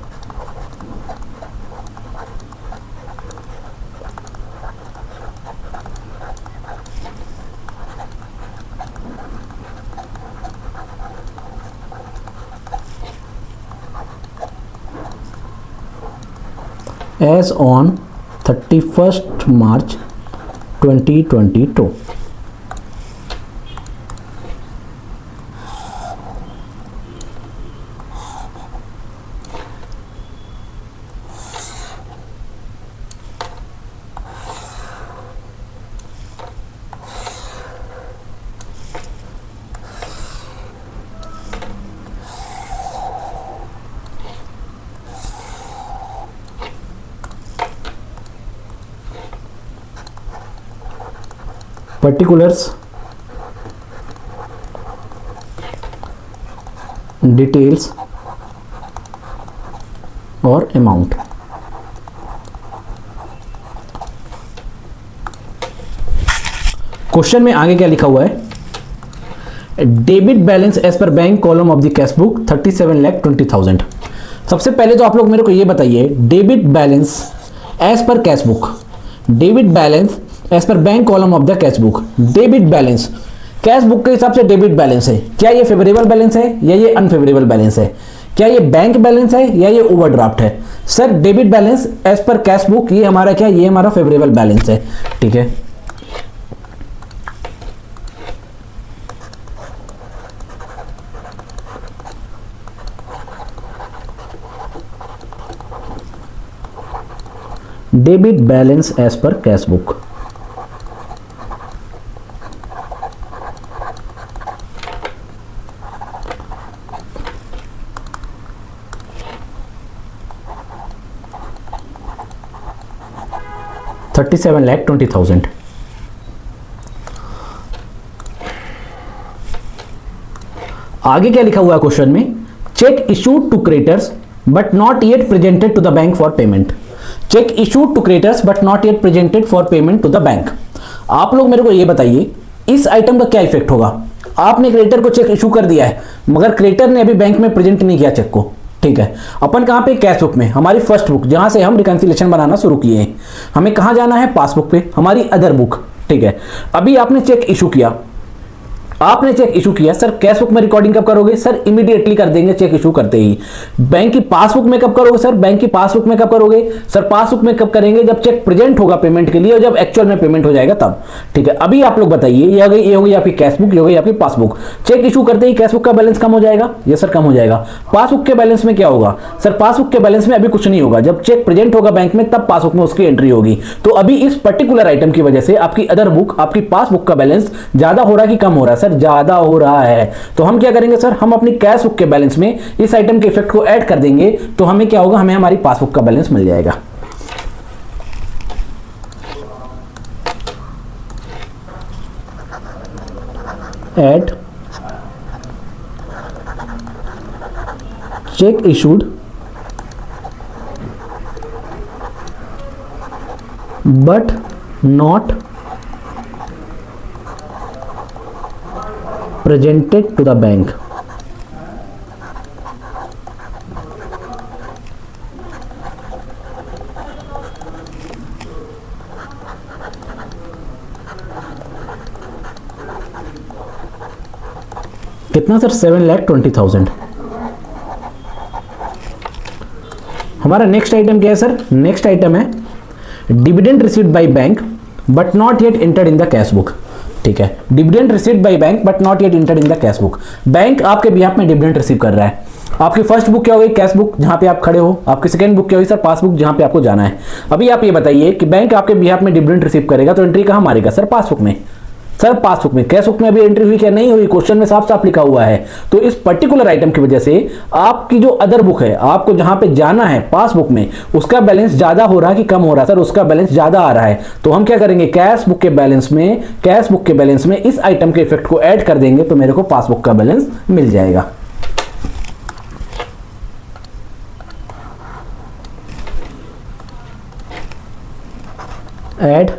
As on 31 March 2022। Particulars, details और अमाउंट। क्वेश्चन में आगे क्या लिखा हुआ है, debit balance as per bank column of the cash book 37,20,000। सबसे पहले तो आप लोग मेरे को ये बताइए, debit balance as per cash book, debit balance as per bank column of the cash book. Debit balance cash book के हिसाब से डेबिट बैलेंस है, क्या ये फेवरेबल बैलेंस है या ये अनफेवरेबल बैलेंस है, क्या ये बैंक बैलेंस है या ये ओवरड्राफ्ट है। Sir debit balance as per cash book ये हमारा क्या, ये हमारा फेवरेबल बैलेंस है। ठीक है, debit balance as per cash book. $37,20,000। आगे क्या लिखा हुआ है क्वेश्चन में, cheque issued to creditors but not yet presented to the bank for payment. Cheque issued to creditors but not yet presented for payment to the bank. आप लोग मेरे को ये बताइए इस आइटम का क्या इफेक्ट होगा। आपने क्रेडिटर को चेक इशू कर दिया है मगर क्रेडिटर ने अभी बैंक में प्रेजेंट नहीं किया चेक को। ठीक है, अपन कहां पे, कैश बुक में, हमारी फर्स्ट बुक जहां से हम रिकंसिलिएशन बनाना शुरू किए हैं। हमें कहां जाना है, पासबुक पे, हमारी अदर बुक। ठीक है, अभी आपने चेक इशू किया, आपने चेक इशू किया सर, कैश बुक में रिकॉर्डिंग कब करोगे सर? इमीडिएटली कर देंगे चेक इशू करते ही। बैंक की पासबुक में कब करोगे सर? बैंक की पासबुक में कब करोगे सर? पासबुक में कब करेंगे? जब चेक प्रेजेंट होगा पेमेंट के लिए और जब एक्चुअल में पेमेंट हो जाएगा तब। ठीक है, अभी आप लोग बताइए, ये हो गई आपकी कैश बुक, ये हो गई आपकी पासबुक। चेक इशू करते ही कैश बुक का बैलेंस कम हो जाएगा? यस सर, कम हो जाएगा। पासबुक के बैलेंस में क्या होगा सर? पासबुक के बैलेंस में अभी कुछ नहीं होगा, जब चेक प्रेजेंट होगा बैंक में तब पासबुक में उसकी एंट्री होगी। तो अभी इस पर्टिकुलर आइटम की वजह से आपकी अदर बुक, आपकी पासबुक का बैलेंस ज्यादा हो रहा है कि कम हो रहा है सर? ज्यादा हो रहा है। तो हम क्या करेंगे सर? हम अपनी कैश बुक के बैलेंस में इस आइटम के इफेक्ट को ऐड कर देंगे, तो हमें क्या होगा? हमें हमारी पासबुक का बैलेंस मिल जाएगा। Add cheque issued but not presented to the bank। कितना सर? 7,20,000। हमारा नेक्स्ट आइटम क्या है सर? नेक्स्ट आइटम है dividend received by bank but not yet entered in the cash book. ठीक है, dividend received by bank but not yet entered in the cash book. Bank आपके behalf में dividend receive कर रहा है। आपकी first book क्या हो गई? कैश बुक, जहां पे आप खड़े हो। आपकी सेकंड बुक क्या होगी सर? पासबुक, जहां पे आपको जाना है। अभी आप ये बताइए कि बैंक आपके बिहाफ में डिविडेंड रिसीव करेगा तो एंट्री कहां मारेगा सर? पासबुक में। सर पासबुक में, कैश बुक में अभी एंट्री हुई क्या? नहीं हुई, क्वेश्चन में साफ साफ लिखा हुआ है। तो इस पर्टिकुलर आइटम की वजह से आपकी जो अदर बुक है, आपको जहां पे जाना है पासबुक में, उसका बैलेंस ज्यादा हो रहा है कि कम हो रहा है सर? उसका बैलेंस ज्यादा आ रहा है। तो हम क्या करेंगे? कैश बुक के बैलेंस में इस आइटम के इफेक्ट को ऐड कर देंगे, तो मेरे को पासबुक का बैलेंस मिल जाएगा। Add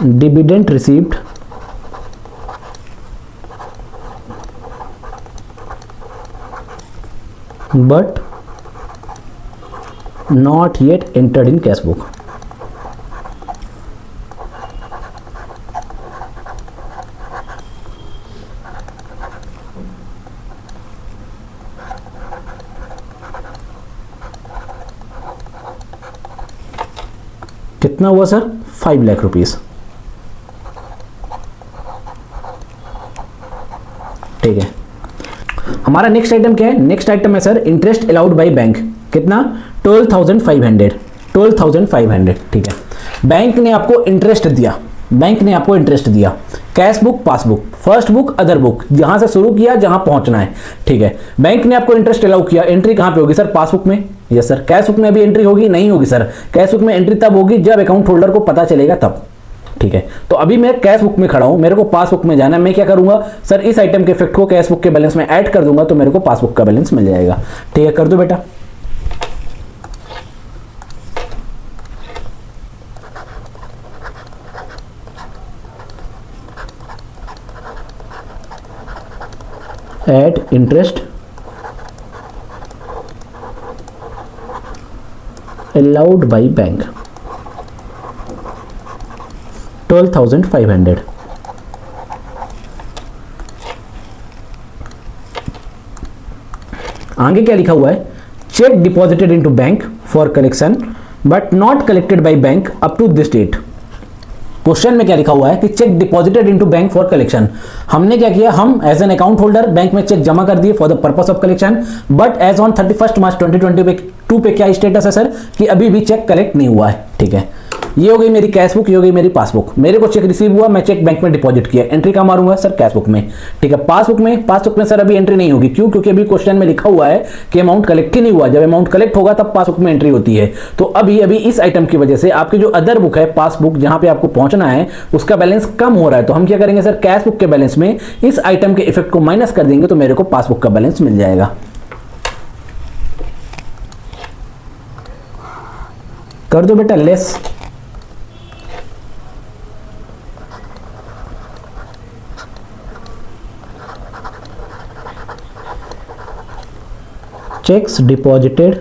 dividend received but not yet entered in cash book। कितना हुआ सर? 5 लाख रुपीस। ठीक है, हमारा नेक्स्ट आइटम क्या है? नेक्स्ट आइटम है sir interest allowed by bank. कितना? 12,500। 12,500। ठीक है, बैंक ने आपको इंटरेस्ट दिया, बैंक ने आपको इंटरेस्ट दिया। Cash book, passbook, first book, other book, जहां से शुरू किया जहां पहुंचना है। ठीक है, बैंक ने आपको इंटरेस्ट अलाउ किया, एंट्री कहां पे होगी सर? पासबुक में। Yes sir. कैश बुक में अभी एंट्री होगी? नहीं होगी सर। कैश बुक में एंट्री तब होगी जब अकाउंट होल्डर को पता चलेगा तब। ठीक है, तो अभी मैं कैश बुक में खड़ा हूं, मेरे को पासबुक में जाना है। मैं क्या करूंगा सर? इस आइटम के इफेक्ट को कैश बुक के बैलेंस में ऐड कर दूंगा, तो मेरे को पासबुक का बैलेंस मिल जाएगा। ठीक है, कर दो बेटा। Add interest allowed by bank 12,500। आगे क्या लिखा हुआ है? Cheque deposited into bank for collection but not collected by bank up to this date. Question में क्या लिखा हुआ है कि cheque deposited into bank for collection. हमने क्या किया? हम as an account holder bank में चेक जमा कर दिए for the purpose of collection, but as on 31 March 2022 पे क्या स्टेटस है सर? कि अभी भी चेक कलेक्ट नहीं हुआ है। ठीक है, ये हो गई मेरी कैश बुक, ये हो गई मेरी पासबुक। मेरे को चेक रिसीव हुआ, मैं चेक बैंक में डिपॉजिट किया, एंट्री कहाँ मारूंगा सर? कैश बुक में। ठीक है, पासबुक में सर अभी एंट्री नहीं होगी। क्यों? क्योंकि अभी क्वेश्चन में लिखा हुआ है कि अमाउंट कलेक्ट ही नहीं हुआ। जब अमाउंट कलेक्ट होगा तब पासबुक में एंट्री होती है। तो अभी इस आइटम की वजह से आपकी जो अदर बुक है, पासबुक, जहां पे आपको पहुंचना है, उसका बैलेंस कम हो रहा है। तो हम क्या करेंगे सर? कैश बुक के बैलेंस में इस आइटम के इफेक्ट को माइनस कर देंगे, तो मेरे को पासबुक का बैलेंस मिल जाएगा। कर दो बेटा less. checks deposited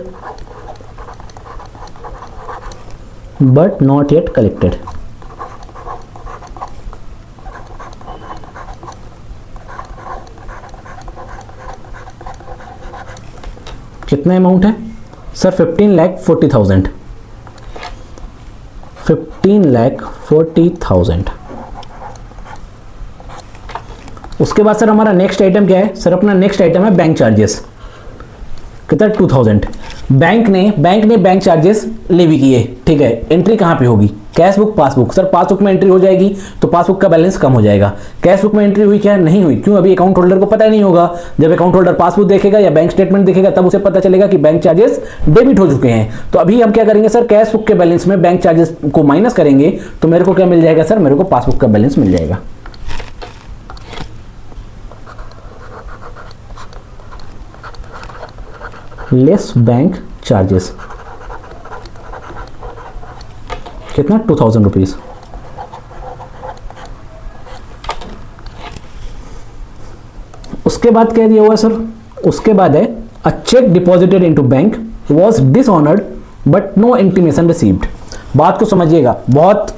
but not yet collected। कितना अमाउंट है सर? 15,40,000, 15,40,000। उसके बाद सर हमारा नेक्स्ट आइटम क्या है? सर अपना नेक्स्ट आइटम है बैंक चार्जेस। कितना? 2,000। बैंक ने बैंक चार्जेस लेवी किए, ठीक है। एंट्री कहाँ पे होगी? Cash book, passbook. Sir passbook में एंट्री हो जाएगी तो पासबुक का बैलेंस कम हो जाएगा। कैश बुक में एंट्री हुई क्या? नहीं हुई। क्यों? अभी अकाउंट होल्डर को पता ही नहीं होगा। जब अकाउंट होल्डर पासबुक देखेगा या बैंक स्टेटमेंट देखेगा तब उसे पता चलेगा कि बैंक चार्जेस डेबिट हो चुके हैं। तो अभी हम क्या करेंगे सर? कैश बुक के बैलेंस में बैंक चार्जेस को माइनस करेंगे तो मेरे को क्या मिल जाएगा सर? मेरे को पासबुक का बैलेंस मिल जाएगा। Less bank charges. कितना? 2,000 रुपीज। उसके बाद क्या दिया हुआ सर? उसके बाद है a cheque deposited into bank was dishonoured but no intimation received. बात को समझिएगा, बहुत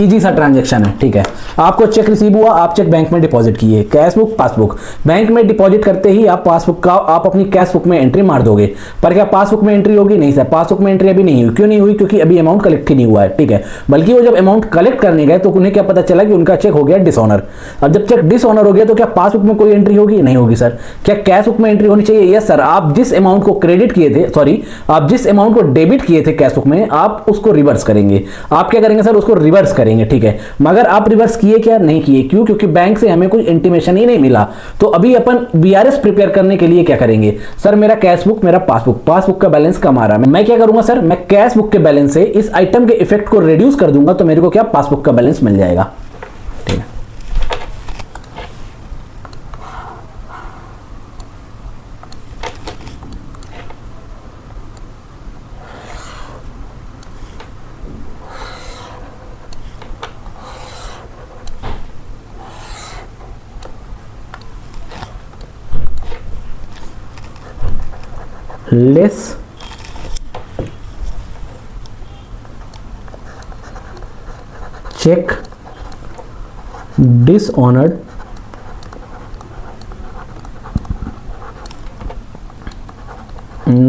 इजी सा ट्रांजैक्शन है, ठीक है। आपको चेक रिसीव हुआ, आप चेक बैंक में डिपॉजिट किए, कैश बुक, पासबुक। बैंक में डिपॉजिट करते ही आप पासबुक का आप अपनी कैश बुक में एंट्री मार दोगे, पर क्या पासबुक में एंट्री होगी? नहीं सर, पासबुक में एंट्री अभी नहीं हुई। क्यों नहीं हुई? क्योंकि अभी अमाउंट कलेक्ट ही नहीं हुआ है, ठीक है। बल्कि वो जब अमाउंट कलेक्ट करने गए तो उन्हें क्या पता चला कि उनका चेक हो गया डिसऑनर। अब जब चेक डिसऑनर हो गया तो क्या पासबुक में कोई एंट्री होगी? नहीं होगी सर। क्या कैश बुक में एंट्री होनी चाहिए? Yes sir. आप जिस अमाउंट को क्रेडिट किए थे, सॉरी, आप जिस अमाउंट को डेबिट किए थे कैश बुक में, आप उसको रिवर्स करेंगे। आप क्या करेंगे सर? उसको रिवर्स करेंगे, ठीक है। मगर आप रिवर्स किए क्या? नहीं किए। क्यों? क्योंकि बैंक से हमें कोई इंटीमेशन ही नहीं मिला। तो अभी अपन बीआरएस प्रिपेयर करने के लिए क्या करेंगे सर? मेरा कैश बुक, मेरा पासबुक का बैलेंस कम आ रहा है। मैं क्या करूंगा सर? मैं कैश बुक के बैलेंस से इस आइटम के इफेक्ट को रिड्यूस कर दूंगा तो मेरे को क्या? पासबुक का बैलेंस मिल जाएगा, ठीक है। Less check dishonored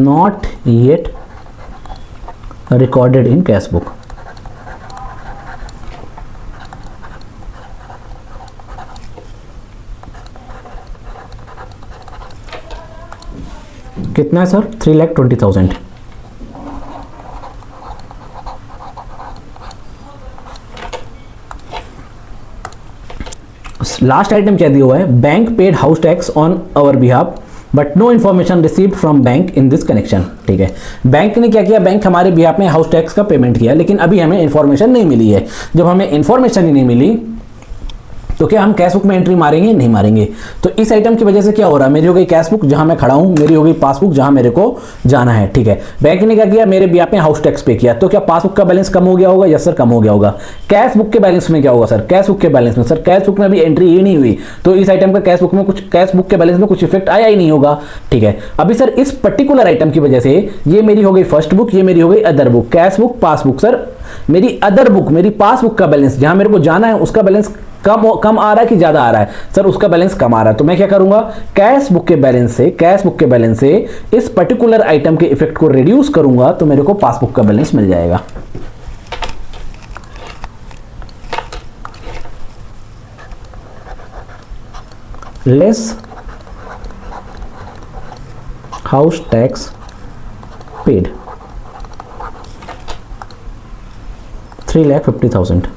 not yet recorded in cash book। कितना है सर? 3,20,000। लास्ट आइटम क्या दिया हुआ है? Bank paid house tax on our behalf but no information received from bank in this connection, ठीक है। बैंक ने क्या किया? बैंक हमारे बिहाफ में हाउस टैक्स का पेमेंट किया, लेकिन अभी हमें इन्फॉर्मेशन नहीं मिली है। जब हमें इन्फॉर्मेशन ही नहीं मिली तो क्या हम कैश बुक में एंट्री मारेंगे? नहीं मारेंगे। तो इस आइटम की वजह से क्या हो रहा है? मेरी हो गई कैश बुक जहां मैं खड़ा हूं, मेरी हो गई पासबुक जहां मेरे को जाना है, ठीक है। बैंक ने क्या किया? मेरे बिहाफ में हाउस टैक्स पे किया, तो क्या पासबुक का बैलेंस कम हो गया होगा? यस सर, कम हो गया होगा। कैश बुक के बैलेंस में क्या होगा सर? कैश बुक के बैलेंस में सर, कैश बुक में अभी एंट्री ही नहीं हुई, तो इस आइटम का कैश बुक के बैलेंस में कुछ इफेक्ट आया ही नहीं होगा, ठीक है। अभी सर इस पर्टिकुलर आइटम की वजह से ये मेरी हो गई फर्स्ट बुक, ये मेरी हो गई other book. Cash book, passbook. Sir मेरी अदर बुक, मेरी पासबुक का बैलेंस जहां मेरे को जाना है उसका बैलेंस कम आ रहा है कि ज्यादा आ रहा है? सर उसका बैलेंस कम आ रहा है। तो मैं क्या करूंगा? कैश बुक के बैलेंस से इस पर्टिकुलर आइटम के इफेक्ट को रिड्यूस करूंगा तो मेरे को पासबुक का बैलेंस मिल जाएगा। Less house tax paid 3,50,000।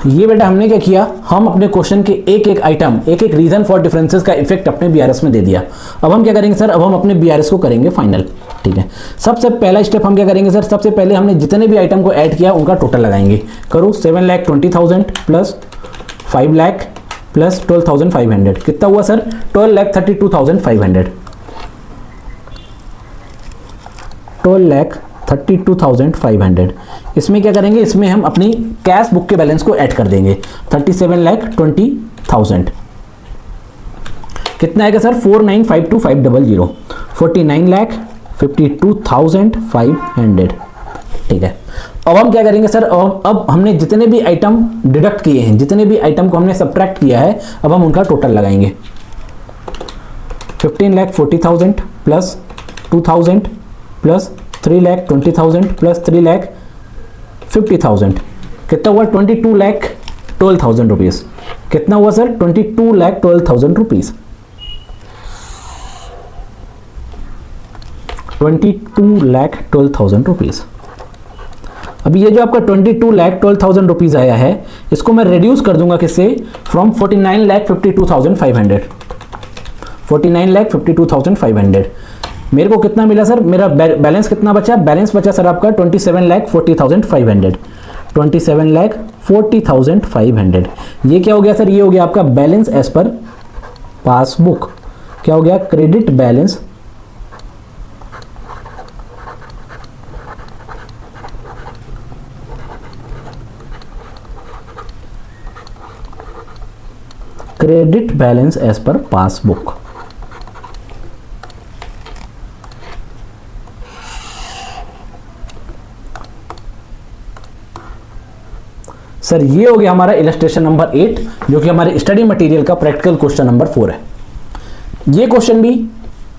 ये बेटा हमने क्या किया? हम अपने क्वेश्चन के एक एक आइटम, एक एक रीजन फॉर डिफरेंसेस का इफेक्ट अपने बीआरएस में दे दिया। अब हम क्या करेंगे सर? अब हम अपने बीआरएस को करेंगे फाइनल, ठीक है। सबसे पहला स्टेप हम क्या करेंगे सर? सबसे पहले हमने जितने भी आइटम को ऐड किया उनका टोटल लगाएंगे। करो 7,20,000 प्लस 5 लाख प्लस 12,500, कितना हुआ सर? 12,32,500। 12,32,500। इसमें क्या करेंगे? इसमें हम अपनी कैश बुक के बैलेंस को ऐड कर देंगे। 37,20,000 कितना आएगा सर? 49,52,500। 49,52,500, ठीक है। अब हम क्या करेंगे सर, अब हमने जितने भी आइटम डिडक्ट किए हैं, जितने भी आइटम को हमने सब्ट्रैक्ट किया है, अब हम उनका टोटल लगाएंगे। 15,40,000 प्लस 2,000 प्लस 3,20,000 प्लस 3,50,000 कितना हुआ? 22,12,000 रुपीज़। कितना हुआ सर? 22,12,000 रुपीज़। 22,12,000 रुपीज़। अभी ये जो आपका 22,12,000 रुपीज़ आया है, इसको मैं रिड्यूस कर दूंगा किससे? फ्रॉम 49,52,500। 49,52,500 मेरे को कितना मिला सर? मेरा बैलेंस कितना बचा? बैलेंस बचा सर आपका 27,40,500। 27,40,500 ये क्या हो गया सर? ये हो गया आपका बैलेंस एज पर पासबुक। क्या हो गया? Credit balance credit balance as per passbook. Sir ये हो गया हमारा इलस्ट्रेशन नंबर 8, जो कि हमारे स्टडी मटेरियल का प्रैक्टिकल क्वेश्चन नंबर 4 है। ये क्वेश्चन भी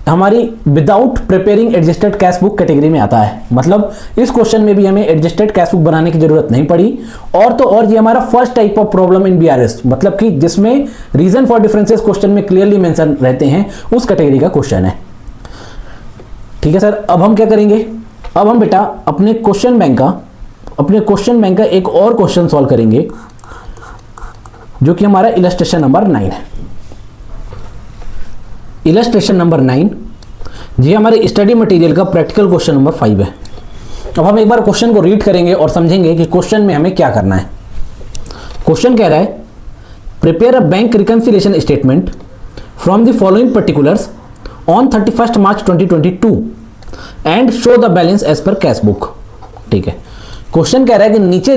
हमारी without preparing adjusted cash book category में आता है। मतलब इस क्वेश्चन में भी हमें एडजस्टेड कैश बुक बनाने की जरूरत नहीं पड़ी। और तो और ये हमारा first type of problem in BRS, मतलब कि जिसमें रीजन फॉर डिफरेंसेस क्वेश्चन में क्लियरली मेंशन रहते हैं, उस कैटेगरी का क्वेश्चन है। ठीक है सर, अब हम क्या करेंगे? अब हम बेटा अपने क्वेश्चन बैंक का एक और क्वेश्चन सॉल्व करेंगे, जो कि हमारा इलस्ट्रेशन नंबर 9 है। इलस्ट्रेशन नंबर 9 ये हमारे स्टडी मटेरियल का प्रैक्टिकल क्वेश्चन नंबर 5 है। अब हम एक बार क्वेश्चन को रीड करेंगे और समझेंगे कि क्वेश्चन में हमें क्या करना है। क्वेश्चन कह रहा है, prepare a bank reconciliation statement from the following particulars on 31 March 2022 and show the balance as per cash book. ठीक है, क्वेश्चन कह रहा है कि नीचे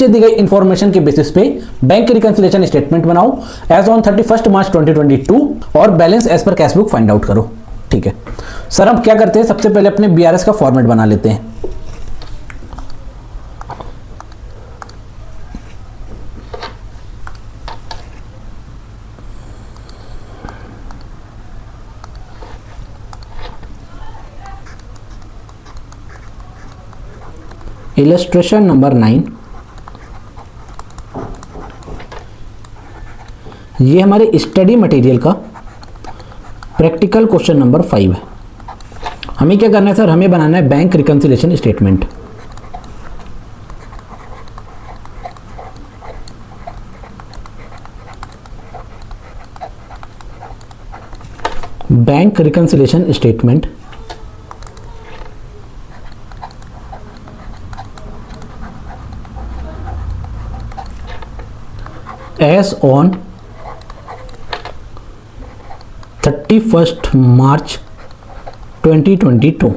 दी गई इंफॉर्मेशन के बेसिस पे बैंक रिकंसिलिएशन स्टेटमेंट बनाओ एज ऑन 31 मार्च 2022 और balance as per cash book find out करो। ठीक है सर, हम क्या करते हैं? सबसे पहले अपने बीआरएस का फॉर्मेट बना लेते हैं। इलस्ट्रेशन नंबर 9 ये हमारे स्टडी मटेरियल का प्रैक्टिकल क्वेश्चन नंबर 5 है। हमें क्या करना है सर? हमें बनाना है bank reconciliation statement. Bank reconciliation statement as on 31st March 2022।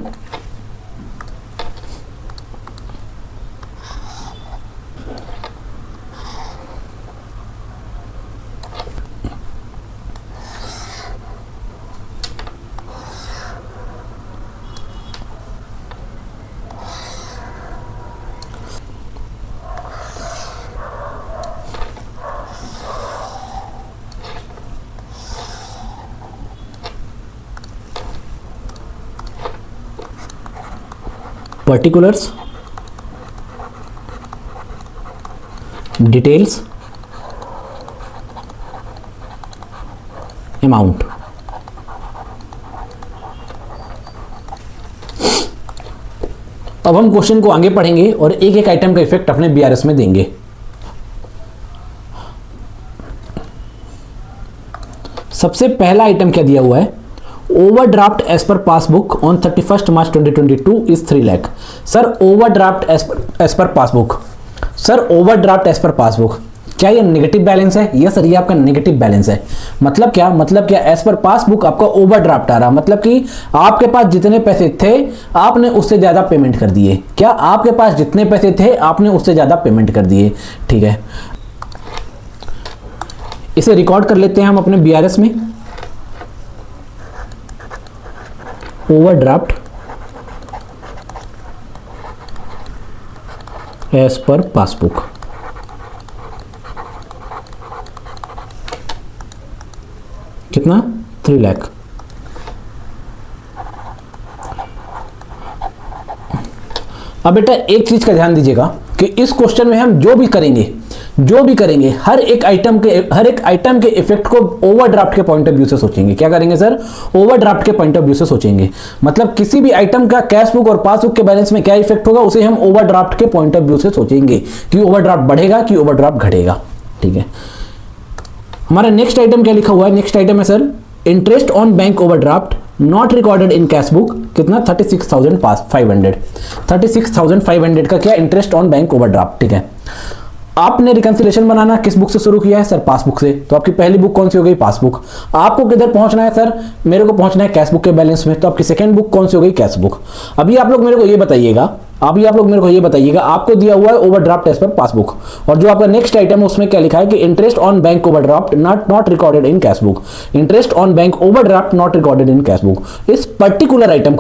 particulars, details, amount। अब हम क्वेश्चन को आगे पढ़ेंगे और एक एक आइटम का इफेक्ट अपने बीआरएस में देंगे। सबसे पहला आइटम क्या दिया हुआ है? Overdraft as per passbook on 31 March 2022 is 3 lakh. Sir overdraft as per passbook, sir overdraft as per passbook क्या ये नेगेटिव बैलेंस है? यस सर, ये आपका नेगेटिव बैलेंस है। मतलब क्या एज पर पासबुक आपका ओवरड्राफ्ट आ रहा, मतलब कि आपके पास जितने पैसे थे आपने उससे ज्यादा पेमेंट कर दिए। क्या आपके पास जितने पैसे थे आपने उससे ज्यादा पेमेंट कर दिए। ठीक है, इसे रिकॉर्ड कर लेते हैं हम अपने बीआरएस में। Overdraft as per passbook. कितना? 3 लाख। अब बेटा एक चीज का ध्यान दीजिएगा कि इस क्वेश्चन में हम जो भी करेंगे हर एक आइटम के इफेक्ट को ओवरड्राफ्ट के पॉइंट ऑफ व्यू से सोचेंगे। क्या करेंगे सर? ओवरड्राफ्ट के पॉइंट ऑफ व्यू से सोचेंगे। मतलब किसी भी आइटम का कैश बुक और पासबुक के बैलेंस में क्या इफेक्ट होगा उसे हम ओवरड्राफ्ट के पॉइंट ऑफ व्यू से सोचेंगे कि ओवरड्राफ्ट बढ़ेगा कि ओवरड्राफ्ट घटेगा। ठीक है, हमारा नेक्स्ट आइटम क्या लिखा हुआ है? नेक्स्ट आइटम है sir interest on bank overdraft not recorded in cash book. कितना? 36,500। 36,500 का क्या? Interest on bank overdraft. ठीक है, आपने रिकंसिलेशन बनाना किस बुक से शुरू किया है? सर पासबुक से। तो आपकी पहली बुक कौन सी हो गई? पासबुक। आपको किधर पहुंचना है? सर मेरे को पहुंचना है कैश बुक के बैलेंस में। तो आपकी सेकंड बुक कौन सी हो गई? Cash book. अभी आप लोग मेरे को ये बताइएगा, आपको दिया हुआ है ओवरड्राफ्ट एज पर पासबुक, और जो आपका नेक्स्ट आइटम है उसमें क्या लिखा है कि interest on bank overdraft not recorded in cash book. Interest on bank overdraft not recorded in cash book. इस पर्टिकुलर आइटम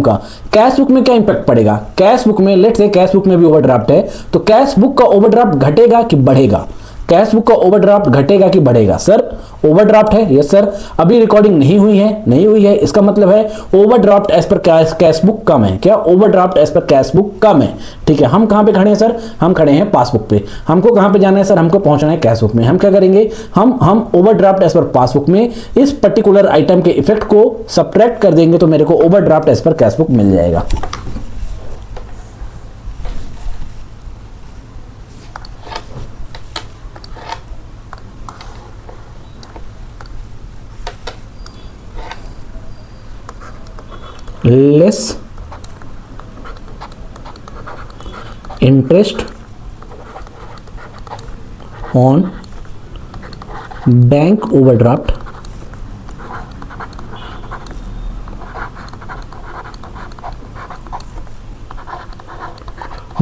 का कैश बुक में क्या इंपैक्ट पड़ेगा? कैश बुक में लेट्स से कैश बुक में भी ओवरड्राफ्ट है तो कैश बुक का ओवरड्राफ्ट घटेगा कि बढ़ेगा? कैश बुक का ओवरड्राफ्ट घटेगा कि बढ़ेगा? सर ओवरड्राफ्ट है, यस सर। अभी रिकॉर्डिंग नहीं हुई है, इसका मतलब है overdraft as per cash book कम है। क्या? Overdraft as per cash book कम है। ठीक है, हम कहां पे खड़े हैं सर? हम खड़े हैं पासबुक पे। हमको कहां पे जाना है सर? हमको पहुंचना है कैश बुक में। हम क्या करेंगे? हम ओवरड्राफ्ट एज पर पासबुक में इस पर्टिकुलर आइटम के इफेक्ट को सब्ट्रैक्ट कर देंगे तो मेरे को overdraft as per cash book मिल जाएगा। Less interest on bank overdraft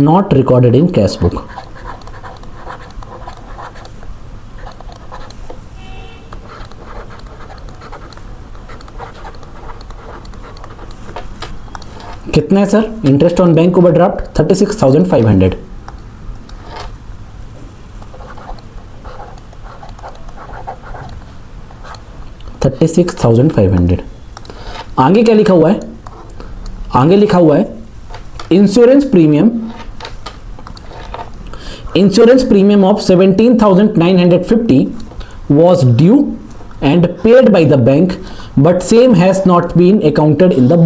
not recorded in cash book. कितना है sir interest on bank overdraft? 36,500। आगे क्या लिखा हुआ है? आगे लिखा हुआ है insurance premium of 17,950 was due and paid by the bank but same has not been accounted in the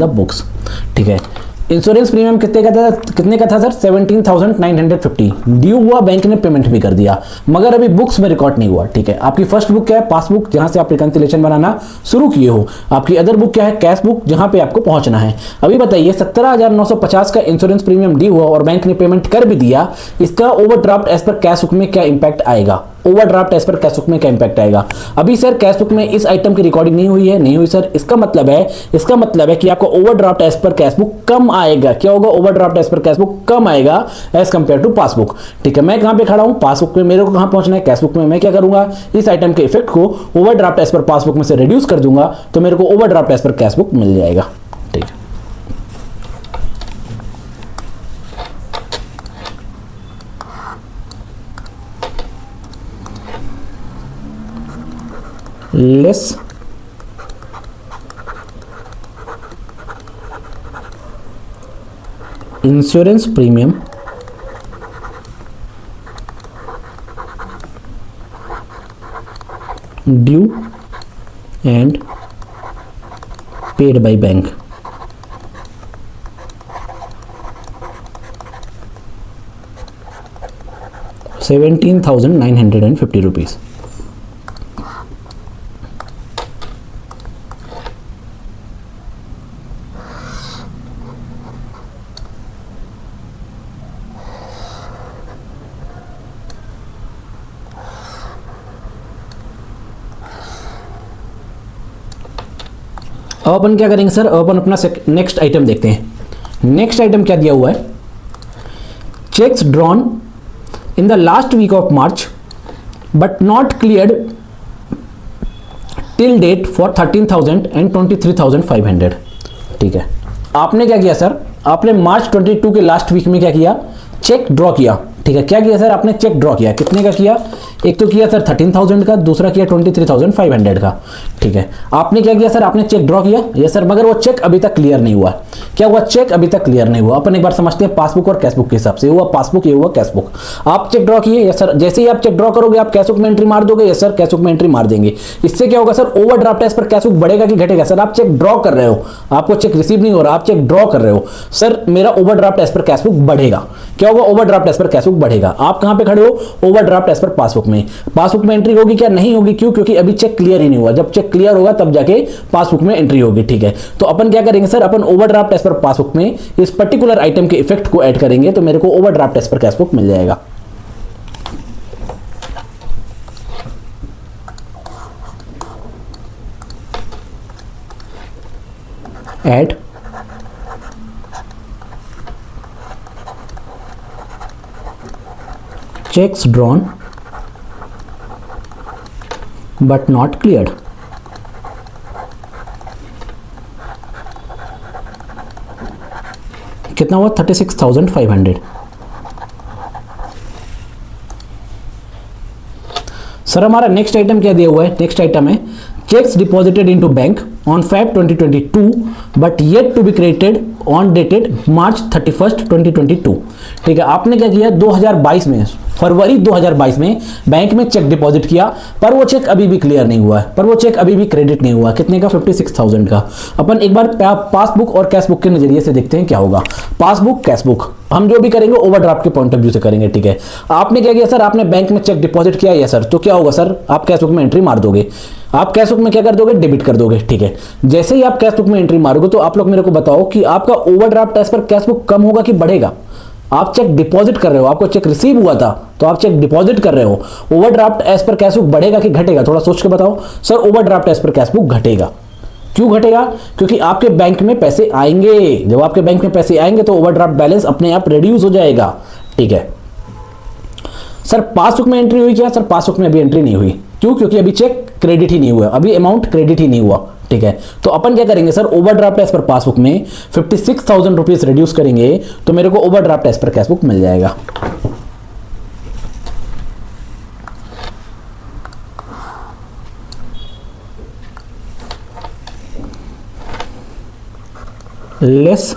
books। ठीक है, इंश्योरेंस प्रीमियम कितने का था सर? 17,950। ड्यू हुआ, बैंक ने पेमेंट भी कर दिया, मगर अभी बुक्स में रिकॉर्ड नहीं हुआ। ठीक है, आपकी फर्स्ट बुक क्या है? पासबुक, जहां से आप रिकंसिलेशन बनाना शुरू किए हो। आपकी अदर बुक क्या है? कैश बुक, जहां पे आपको पहुंचना है। अभी बताइए 17,950 का इंश्योरेंस प्रीमियम ड्यू हुआ और बैंक ने पेमेंट कर भी दिया, इसका overdraft as per cash book में क्या इंपैक्ट आएगा? Overdraft as per cash book में क्या इंपैक्ट आएगा? अभी सर कैश बुक में इस आइटम की रिकॉर्डिंग नहीं हुई सर। इसका मतलब है कि आपका overdraft as per cash book कम आएगा। क्या होगा? Overdraft as per cash book कम आएगा एज कंपेयर टू पासबुक। ठीक है, मैं कहां पे खड़ा हूं? पासबुक में। मेरे को कहां पहुंचना है? कैश बुक में। मैं क्या करूंगा? इस आइटम के इफेक्ट को ओवरड्राफ्ट एज पर पासबुक में से रिड्यूस कर दूंगा तो मेरे को overdraft as per cash book मिल जाएगा। ठीक है, less insurance premium due and paid by bank. ₹17,950। अब अपन क्या करेंगे सर? अब अपन अपना नेक्स्ट आइटम देखते हैं। नेक्स्ट आइटम क्या दिया हुआ है? Cheques drawn in the last week of March but not cleared till date for 13,000 and 23,500। ठीक है, आपने क्या किया सर? आपने मार्च 22 के लास्ट वीक में क्या किया, चेक ड्रॉ किया, ठीक है। क्या किया सर, आपने चेक ड्रॉ किया, कितने का किया, एक तो किया सर 13,000 का, दूसरा किया 23,500 का, ठीक है। आपने क्या किया सर, आपने चेक ड्रॉ किया, ये सर, मगर वो चेक अभी तक क्लियर नहीं हुआ। क्या हुआ, चेक अभी तक क्लियर नहीं हुआ। अपन एक बार समझते हैं पासबुक और कैशबुक के हिसाब से, हुआ पासबुक, ये हुआ कैशबुक। आप चेक ड्रॉ किए, यस सर, जैसे ही आप चेक ड्रॉ करोगे आप कैशबुक में एंट्री मार दोगे, यस सर, कैशबुक में एंट्री मार देंगे। इससे क्या होगा sir, overdraft as per cashbook बढ़ेगा कि घटेगा, सर आप चेक ड्रॉ कर रहे हो, आपको चेक रिसीव नहीं हो रहा, आप चेक ड्रॉ कर रहे हो, सर मेरा ओवरड्राफ्ट एज पर कैशबुक बढ़ेगा। क्या होगा, ओवरड्राफ्ट एज पर कैशबुक बढ़ेगा। आप कहां पे खड़े हो, ओवरड्राफ्ट एज पर पासबुक में। पासबुक में एंट्री होगी क्या, नहीं होगी, क्यों, क्योंकि अभी चेक क्लियर ही नहीं हुआ। जब चेक क्लियर होगा तब जाके पासबुक में एंट्री होगी, ठीक है। तो अपन क्या करेंगे सर, अपन ओवरड्राफ्ट एज पर पासबुक में इस पर्टिकुलर आइटम के इफेक्ट को ऐड करेंगे, तो मेरे को ओवरड्राफ्ट एज पर कैशबुक मिल जाएगा। Add checks drawn but not cleared। कितना हुआ, 36,500। सर हमारा नेक्स्ट आइटम क्या दिया हुआ है, नेक्स्ट आइटम है cheques deposited into bank on Feb 2022 but yet to be credited on dated March 31st 2022। ठीक है, आपने क्या किया, 2022 में, फरवरी 2022 में बैंक में चेक डिपॉजिट किया, पर वो चेक अभी भी क्लियर नहीं हुआ है, पर वो चेक अभी भी क्रेडिट नहीं हुआ। कितने का, 56,000 का। अपन एक बार पासबुक और कैशबुक के नजरिए से देखते हैं क्या होगा। पासबुक, कैशबुक, हम जो भी करेंगे ओवरड्राफ्ट के पॉइंट ऑफ व्यू से करेंगे, ठीक है। आपने क्या किया सर, आपने बैंक में चेक डिपॉजिट किया, या सर, तो क्या होगा सर, आप कैशबुक में एंट्री मार दोगे। आप कैशबुक में क्या कर दोगे, डेबिट कर दोगे, ठीक है। जैसे ही आप कैशबुक में एंट्री मारोगे तो आप लोग मेरे को बताओ कि आपका ओवरड्राफ्ट एज पर कैशबुक कम होगा कि बढ़ेगा। आप चेक डिपॉजिट कर रहे हो, आपको चेक रिसीव हुआ था तो आप चेक डिपॉजिट कर रहे हो, ओवरड्राफ्ट एज पर कैशबुक बढ़ेगा कि घटेगा, थोड़ा सोच के बताओ। Sir overdraft as per cashbook घटेगा। क्यों घटेगा, क्योंकि आपके बैंक में पैसे आएंगे। जब आपके बैंक में पैसे आएंगे तो ओवरड्राफ्ट बैलेंस अपने आप रिड्यूस हो जाएगा, ठीक है। सर पासबुक में एंट्री हुई क्या, सर पासबुक में अभी एंट्री नहीं हुई। क्यों, क्योंकि अभी चेक क्रेडिट ही नहीं हुआ, अभी अमाउंट क्रेडिट ही नहीं हुआ, ठीक है। तो अपन क्या करेंगे sir, overdraft as per passbook में 56,000 रुपीज रिड्यूस करेंगे तो मेरे को ओवरड्राफ्ट एज पर कैशबुक मिल जाएगा। Less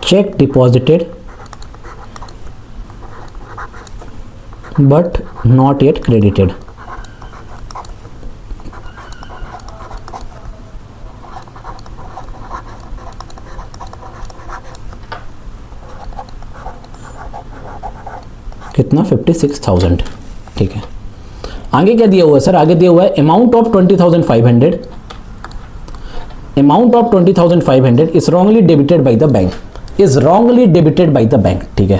check deposited but not yet credited। कितना, 56,000, ठीक है। आगे क्या दिया हुआ है सर, आगे दिया हुआ है amount of 20,500, amount of 20,500 is wrongly debited by the bank, is wrongly debited by the bank, ठीक है।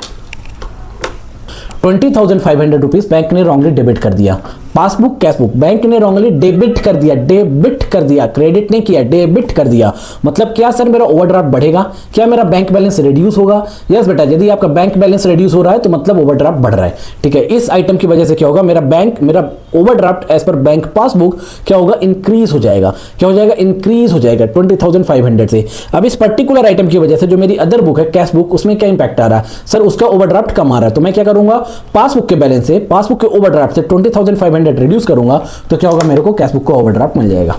20,500 रुपीज बैंक ने रॉन्गली डेबिट कर दिया। पासबुक, कैशबुक, बैंक ने रॉन्गली डेबिट कर दिया, डेबिट कर दिया, क्रेडिट नहीं किया, डेबिट कर दिया। मतलब क्या सर, मेरा ओवरड्राफ्ट बढ़ेगा, क्या मेरा बैंक बैलेंस रिड्यूस होगा। यस बेटा, यदि आपका बैंक बैलेंस रिड्यूस हो रहा है तो मतलब ओवरड्राफ्ट बढ़ रहा है, ठीक है। इस आइटम की वजह से क्या होगा, मेरा overdraft as per bank passbook क्या होगा, इंक्रीज हो जाएगा। क्या हो जाएगा, इंक्रीज हो जाएगा 20,500 से। अब इस पर्टिकुलर आइटम की वजह से जो मेरी अदर बुक है कैश बुक, उसमें क्या इंपैक्ट आ रहा है सर, उसका ओवरड्राफ्ट कम आ रहा है। तो मैं क्या करूंगा, पासबुक के बैलेंस से, पासबुक के ओवरड्राफ्ट से 20,500 रिड्यूस करूंगा तो क्या होगा, मेरे को कैशबुक का ओवरड्राफ्ट मिल जाएगा।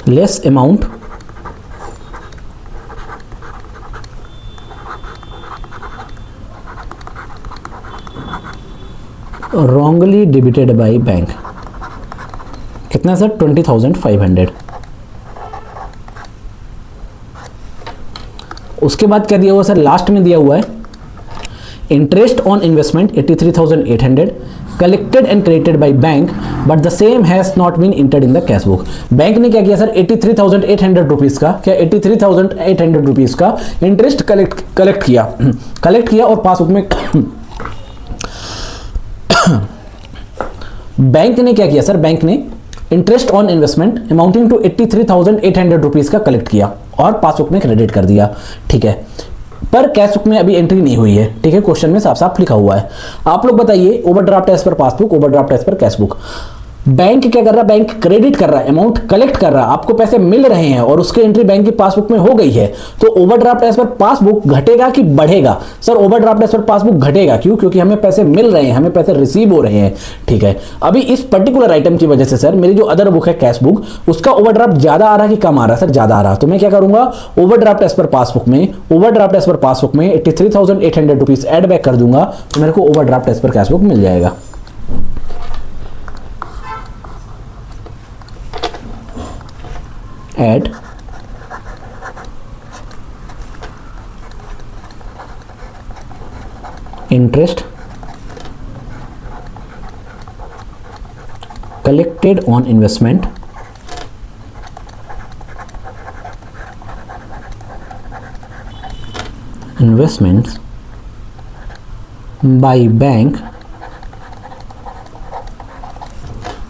Less amount wrongly debited by bank. कितना सर, 20,500। उसके बाद क्या दिया हुआ सर, लास्ट में दिया हुआ है interest on investment 83,800 collected and credited by bank but the same has not been entered in the cash book. Bank ने क्या किया सर, 83,800 रुपीज का, क्या 83,800 रुपीज का इंटरेस्ट कलेक्ट किया और पासबुक में बैंक ने क्या किया सर, बैंक ने interest on investment amounting to 83,800 rupees का कलेक्ट किया और पासबुक में क्रेडिट कर दिया, ठीक है, पर कैश बुक में अभी एंट्री नहीं हुई है, ठीक है, क्वेश्चन में साफ साफ लिखा हुआ है। आप लोग बताइए, overdraft as per passbook, overdraft as per cash book. Bank क्या कर रहा है, बैंक क्रेडिट कर रहा है, अमाउंट कलेक्ट कर रहा है, आपको पैसे मिल रहे हैं और उसकी एंट्री बैंक की पासबुक में हो गई है, तो ओवरड्राफ्ट एज पर पासबुक घटेगा कि बढ़ेगा? Sir overdraft as per passbook घटेगा, क्यों? क्योंकि हमें पैसे मिल रहे हैं, हमें पैसे रिसीव हो रहे हैं, ठीक है। अभी इस पर्टिकुलर आइटम की वजह से सर मेरी जो अदर बुक है कैश बुक, उसका ओवरड्राफ्ट ज्यादा आ रहा है कि कम आ रहा है? सर ज्यादा आ रहा है, तो मैं क्या करूंगा, ओवरड्राफ्ट एज पर पासबुक में, ओवरड्राफ्ट एज पर पासबुक में 83,800 रुपीज एड बैक कर दूंगा, तो मेरे को overdraft as per cash book मिल जाएगा। Add interest collected on investment investments by bank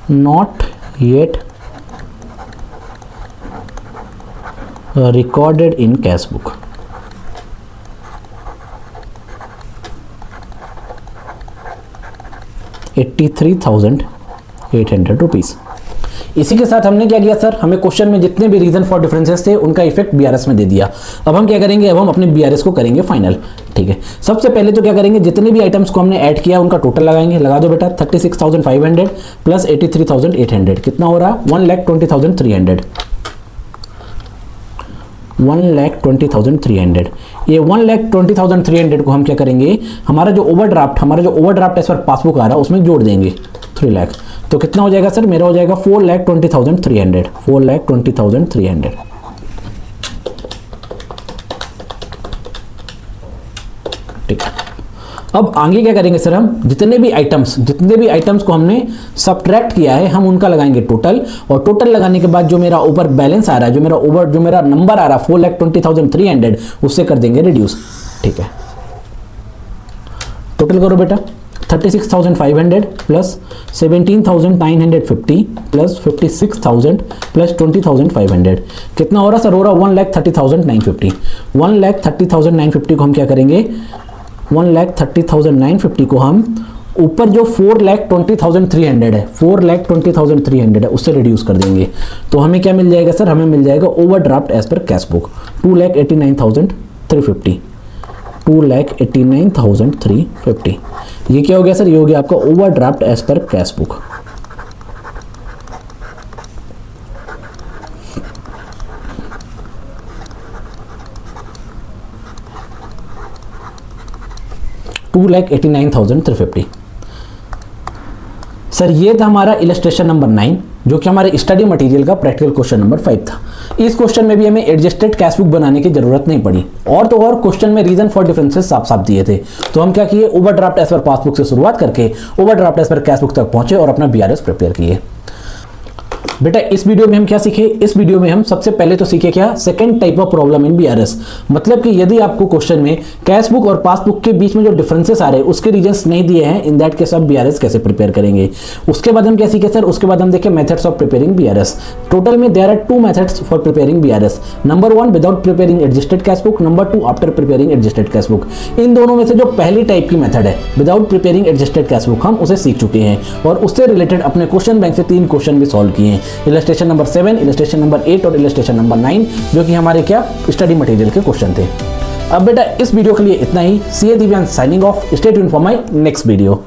not yet recorded in cash book। ₹83,800। इसी के साथ हमने क्या किया सर, हमें क्वेश्चन में जितने भी रीजन फॉर डिफरेंसेस थे उनका इफेक्ट बीआरएस में दे दिया। अब हम क्या करेंगे, अब हम अपने बीआरएस को करेंगे फाइनल, ठीक है। सबसे पहले तो क्या करेंगे, जितने भी आइटम्स को हमने ऐड किया उनका टोटल लगाएंगे। लगा दो बेटा, 36,500 प्लस 83,800 कितना हो रहा है? 1,20,300। 1,20,300। ये 1,20,300 को हम क्या करेंगे, हमारा जो ओवरड्राफ्ट एज पर पासबुक आ रहा है उसमें जोड़ देंगे 3 लाख, तो कितना हो जाएगा सर, मेरा हो जाएगा 4,20,300। 4,20,300, ठीक है। अब आगे क्या करेंगे सर, हम जितने भी आइटम्स को हमने सब्ट्रैक्ट किया है हम उनका लगाएंगे टोटल, और टोटल लगाने के बाद जो मेरा ऊपर बैलेंस आ रहा है, जो मेरा नंबर आ रहा है 4,20,300, उससे कर देंगे रिड्यूस, ठीक है। टोटल करो बेटा, 36,500 प्लस 17,950 प्लस 56,000 प्लस 20,500 कितना हो रहा सर? हो रहा 1,30,950। 1,30,950 को हम क्या करेंगे, 1,30,950 को हम ऊपर जो 4,20,300 है, 4,20,300 है, उससे रिड्यूस कर देंगे, तो हमें क्या मिल जाएगा सर? हमें मिल जाएगा overdraft as per cash book 2,89,350। 2,89,350 ये क्या हो गया सर? ये हो गया आपका overdraft as per cash book. $2,89,350। Sir ये था हमारा इलस्ट्रेशन नंबर 9, जो कि हमारे स्टडी मटेरियल का प्रैक्टिकल क्वेश्चन नंबर 5 था। इस क्वेश्चन में भी हमें एडजस्टेड कैश बुक बनाने की जरूरत नहीं पड़ी, और तो और क्वेश्चन में रीजन फॉर डिफरेंसेस साफ साफ दिए थे, तो हम क्या किए, ओवरड्राफ्ट एज पर पासबुक से शुरुआत करके overdraft as per cash book तक पहुंचे और अपना बीआरएस प्रिपेयर किए। बेटा इस वीडियो में हम क्या सीखे, इस वीडियो में हम सबसे पहले तो सीखे क्या, second type of problem in BRS, मतलब कि यदि आपको क्वेश्चन में कैश बुक और पासबुक के बीच में जो डिफरेंसेस आ रहे हैं उसके रीजंस नहीं दिए हैं, इन दैट केस आप बीआरएस कैसे प्रिपेयर करेंगे। उसके बाद हम क्या सीखे सर, उसके बाद हम देखे methods of preparing BRS. Total में there are 2 methods for preparing BRS. Number 1 without preparing adjusted cash book, number 2 after preparing adjusted cash book. इन दोनों में से जो पहली टाइप की मेथड है without preparing adjusted cash book, हम उसे सीख चुके हैं और उससे रिलेटेड अपने क्वेश्चन बैंक से 3 क्वेश्चन भी सॉल्व किए हैं, इलस्ट्रेशन नंबर 7, इलस्ट्रेशन नंबर 8 और इलस्ट्रेशन नंबर 9, जो कि हमारे क्या स्टडी मटेरियल के क्वेश्चन थे। अब बेटा इस वीडियो के लिए इतना ही। C A Divyansh signing off. Stay tuned for my next video.